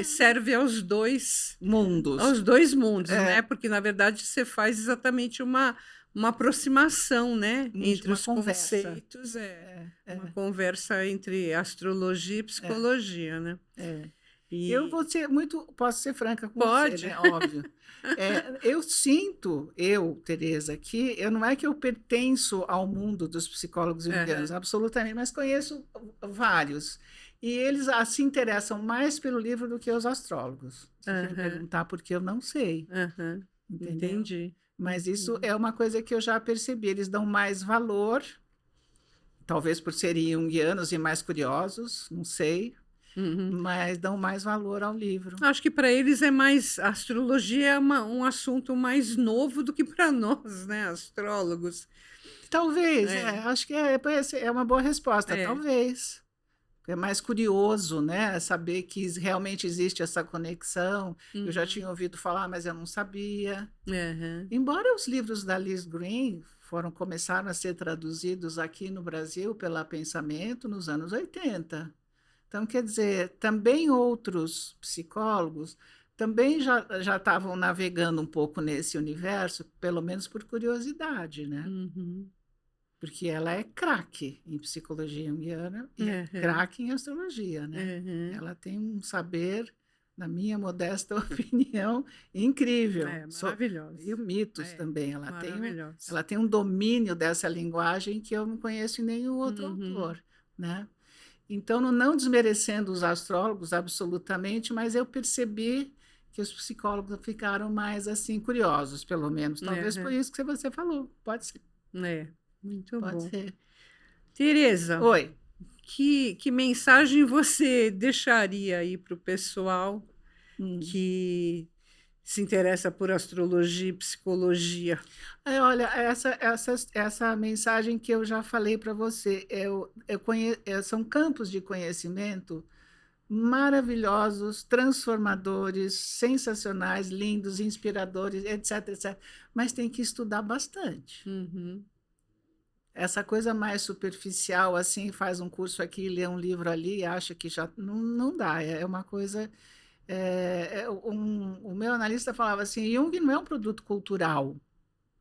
serve aos dois mundos. Aos dois mundos, né? Porque, na verdade, você faz exatamente uma aproximação, né, entre os conceitos, uma conversa entre astrologia e psicologia, né? Eu posso ser franca com Pode. você, né? Óbvio. Eu sinto, Tereza, que não é que eu pertenço ao mundo dos psicólogos junguianos, absolutamente, mas conheço vários. E eles se interessam mais pelo livro do que os astrólogos. Se você me perguntar por que eu não sei. Entendeu? Entendi. Mas isso é uma coisa que eu já percebi. Eles dão mais valor, talvez por serem junguianos e mais curiosos, não sei. Mas dão mais valor ao livro. Acho que para eles a astrologia é um assunto mais novo do que para nós, né, astrólogos. Talvez, acho que é uma boa resposta, talvez. É mais curioso, né, saber que realmente existe essa conexão. Eu já tinha ouvido falar, mas eu não sabia. Embora os livros da Liz Green começaram a ser traduzidos aqui no Brasil pela Pensamento nos anos 80. Então, quer dizer, também outros psicólogos também já estavam navegando um pouco nesse universo, pelo menos por curiosidade, né? Porque ela é craque em psicologia junguiana e é craque em astrologia, né? Ela tem um saber, na minha modesta opinião, incrível. Maravilhosa. E mitos também. Ela tem um domínio dessa linguagem que eu não conheço em nenhum outro autor, né? Então, não desmerecendo os astrólogos absolutamente, mas eu percebi que os psicólogos ficaram mais assim curiosos, pelo menos. Talvez por isso que você falou. Pode ser. Muito bom. Pode ser. Tereza, oi. Que mensagem você deixaria aí para o pessoal que se interessa por astrologia e psicologia? Olha, essa mensagem que eu já falei para você, são campos de conhecimento maravilhosos, transformadores, sensacionais, lindos, inspiradores, etc, etc. Mas tem que estudar bastante. Essa coisa mais superficial, assim, faz um curso aqui, lê um livro ali e acha que já não dá. É uma coisa... o meu analista falava assim, Jung não é um produto cultural.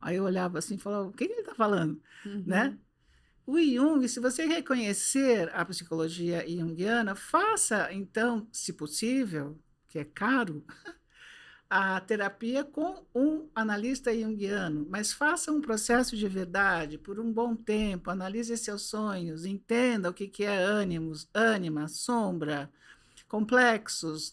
Aí eu olhava assim e falava, o que ele está falando? Né? O Jung, se você reconhecer a psicologia junguiana, faça, então, se possível, que é caro, a terapia com um analista junguiano, mas faça um processo de verdade por um bom tempo, analise seus sonhos, entenda o que é ânima, sombra, complexos,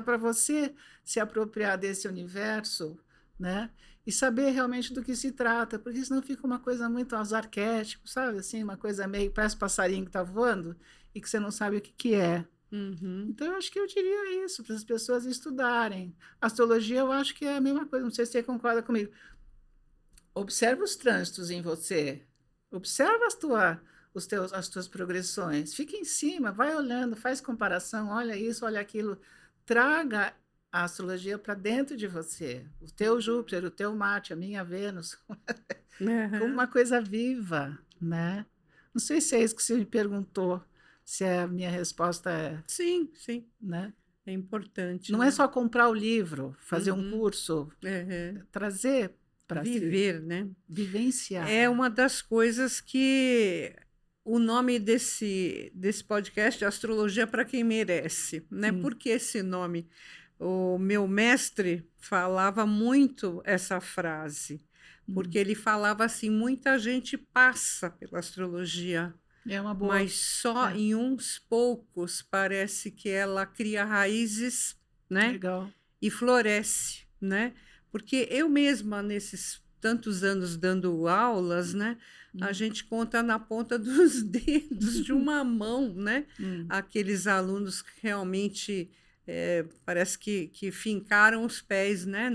para você se apropriar desse universo, né? E saber realmente do que se trata, porque senão fica uma coisa muito aos arquétipos, sabe? Assim, uma coisa meio, parece passarinho que está voando e que você não sabe o que é. Então, eu acho que eu diria isso, para as pessoas estudarem. Astrologia, eu acho que é a mesma coisa, não sei se você concorda comigo. Observa os trânsitos em você, observa as tuas progressões, fica em cima, vai olhando, faz comparação, olha isso, olha aquilo, traga a astrologia para dentro de você, o teu Júpiter, o teu Marte, a minha Vênus, como uma coisa viva, né? Não sei se é isso que você me perguntou, se a minha resposta é... Sim. Né? É importante. Não é só comprar o livro, fazer um curso, trazer para viver, né? Vivenciar. É uma das coisas que o nome desse podcast é Astrologia para quem merece, né? Por que esse nome? O meu mestre falava muito essa frase, porque ele falava assim, muita gente passa pela astrologia, mas só em uns poucos parece que ela cria raízes, né? Legal. E floresce, né? Porque eu mesma, nesses tantos anos dando aulas, né? A gente conta na ponta dos dedos de uma mão, né? Aqueles alunos que realmente parece que fincaram os pés, né?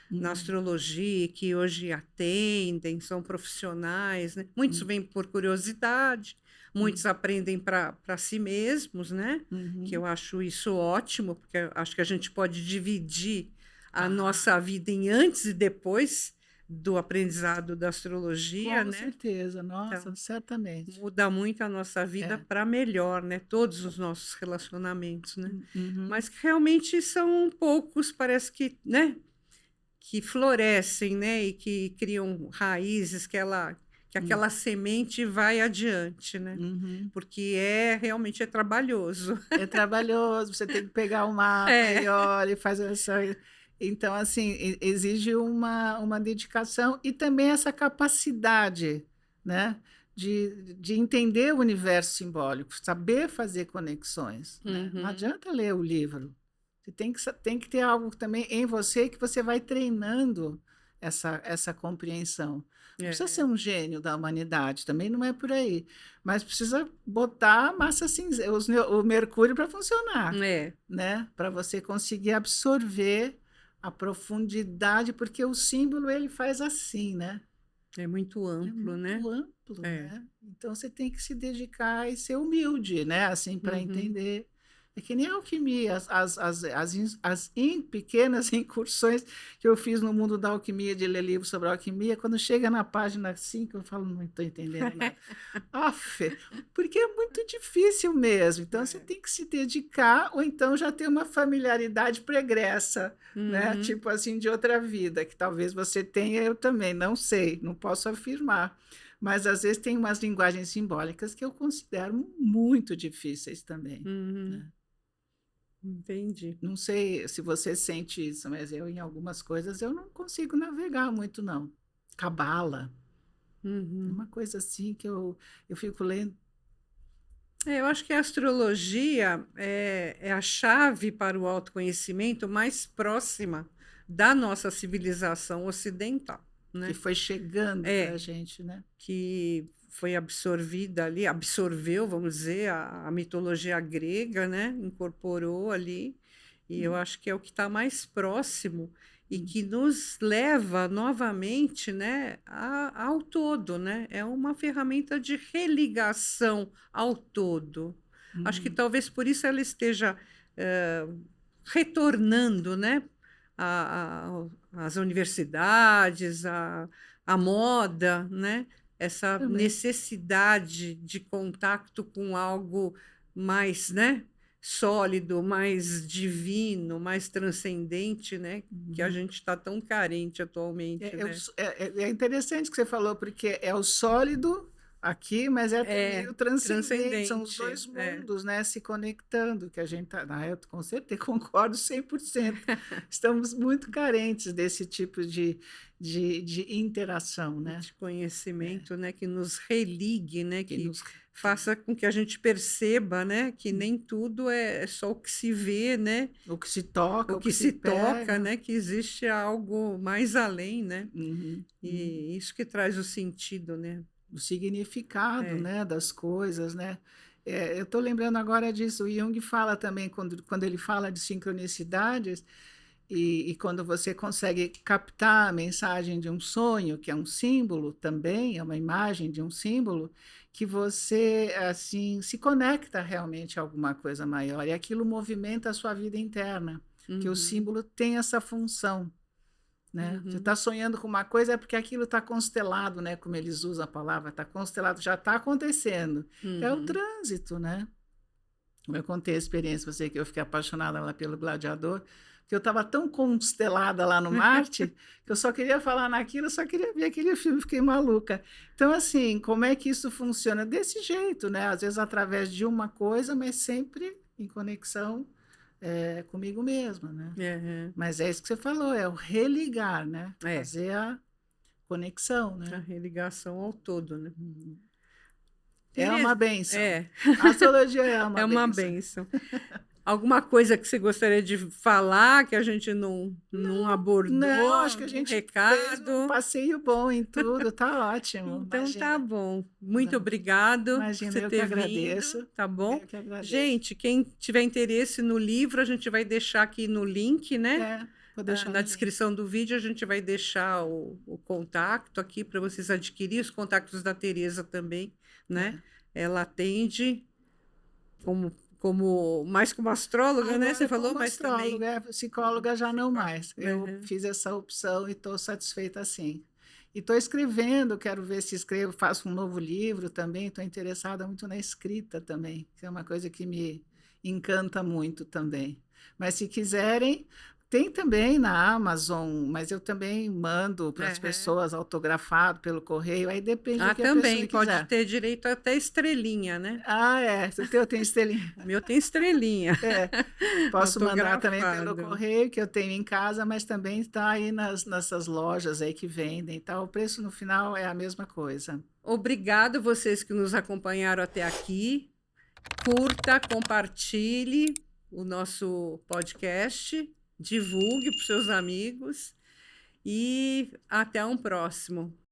Na astrologia, que hoje atendem, são profissionais, né? Muitos vêm por curiosidade, muitos aprendem para si mesmos, né? Que eu acho isso ótimo, porque eu acho que a gente pode dividir a nossa vida em antes e depois do aprendizado da astrologia, Com né? certeza, nossa, Então, certamente. Muda muito a nossa vida para melhor, né? Todos os nossos relacionamentos, né? Mas que realmente são poucos, parece que, né? Que florescem, né? E que criam raízes, que ela que aquela semente vai adiante, né? Uhum. Porque realmente é trabalhoso. É trabalhoso, você tem que pegar o mapa e É. olha e faz essa. Então, assim, exige uma dedicação e também essa capacidade, né, de entender o universo simbólico, saber fazer conexões, né? Não Uhum. adianta ler o livro. Você tem que ter algo também em você que você vai treinando essa compreensão. Não precisa ser É. um gênio da humanidade, também não é por aí. Mas precisa botar a massa cinzenta, o mercúrio para funcionar, É. né? Para você conseguir absorver a profundidade, porque o símbolo ele faz assim, né? É muito É amplo, né? muito amplo, É. né? Então você tem que se dedicar e ser humilde, né? Assim, para Uhum. entender. É que nem a alquimia, pequenas incursões que eu fiz no mundo da alquimia, de ler livros sobre alquimia, quando chega na página 5, eu falo, não estou entendendo nada. Aff, porque é muito difícil mesmo. Então, você É. tem que se dedicar, ou então já ter uma familiaridade pregressa, né? Uhum. Tipo assim, de outra vida, que talvez você tenha, eu também, não sei, não posso afirmar. Mas às vezes tem umas linguagens simbólicas que eu considero muito difíceis também, Uhum. né? Entendi. Não sei se você sente isso, mas eu, em algumas coisas, eu não consigo navegar muito, não. Cabala, Uhum. uma coisa assim que eu fico lendo. Eu acho que a astrologia é a chave para o autoconhecimento mais próxima da nossa civilização ocidental, Que né? foi chegando para a É, gente, né? que foi absorvida ali, absorveu, vamos dizer, a mitologia grega, né? Incorporou ali, e eu Hum, acho que é o que está mais próximo e hum, que nos leva novamente, né, ao todo, né? É uma ferramenta de religação ao todo. Acho que hum. talvez por isso ela esteja eh, retornando, né, às universidades, a moda, né? Essa Também. necessidade de contato com algo mais, né, sólido, mais divino, mais transcendente, né, que a Uhum. gente está tão carente atualmente, né? É interessante que você falou, porque é o sólido aqui, mas é também É o transcendente, são os transcendente, dois mundos, né, se conectando, que a gente tá, eu com certeza concordo 100%. Estamos muito carentes desse tipo de interação, né? de conhecimento, né, que nos religue, né, Que que nos, faça com que a gente perceba, né, que nem tudo é só o que se vê, né, o que se toca, o o que que se se toca, pega. né, que existe algo mais além, né, Uhum, uhum. e isso que traz o sentido, né? O significado, É. né, das coisas, né? Eu estou lembrando agora disso. O Jung fala também, quando ele fala de sincronicidades, e quando você consegue captar a mensagem de um sonho, que é um símbolo também, é uma imagem de um símbolo, que você assim se conecta realmente a alguma coisa maior, e aquilo movimenta a sua vida interna, que o Uhum, símbolo tem essa função, né? Você uhum, está sonhando com uma coisa é porque aquilo está constelado, né? Como eles usam a palavra, está constelado, já está acontecendo. É o uhum. trânsito, né? Eu contei a experiência para você que eu fiquei apaixonada lá pelo Gladiador, que eu estava tão constelada lá no Marte, que eu só queria falar naquilo, eu só queria ver aquele filme, fiquei maluca. Então, assim, como é que isso funciona? Desse jeito, né? Às vezes através de uma coisa, mas sempre em conexão comigo mesma, né? É, Mas é isso que você falou, é o religar, né? é, Fazer a conexão, a né? religação ao todo, né? Uhum. É uma Tereza, benção. é, A astrologia é uma é uma benção. bênção. Alguma coisa que você gostaria de falar que a gente não abordou? Não, acho que a Algum gente fez um recado? passeio bom em tudo, tá ótimo. Então tá Imagina. bom. Muito Não, obrigado por imagina, você eu que ter vindo, agradeço. tá bom? Eu que agradeço. Gente, quem tiver interesse no livro, a gente vai deixar aqui no link, né? Vou deixar Na no link. descrição do vídeo, a gente vai deixar o contato aqui para vocês adquirirem, os contatos da Tereza também, né? É. Ela atende mais como astróloga, né? Você Agora, falou, como mas também astróloga, psicóloga já não psicóloga. mais. Eu Uhum. fiz essa opção e estou satisfeita assim. E estou escrevendo, quero ver se escrevo, faço um novo livro também. Estou interessada muito na escrita também, que é uma coisa que me encanta muito também. Mas se quiserem, Tem também na Amazon, mas eu também mando para as Aham. pessoas autografado pelo correio, aí depende do Ah, que a pessoa também pode quiser. ter direito até estrelinha, né? Ah, é, o teu tem estrelinha. O meu tem estrelinha, É, posso mandar também pelo autografado. correio, que eu tenho em casa, mas também está aí nessas lojas aí que vendem e tal. O preço no final é a mesma coisa. Obrigado vocês que nos acompanharam até aqui. Curta, compartilhe o nosso podcast, divulgue para os seus amigos e até um próximo.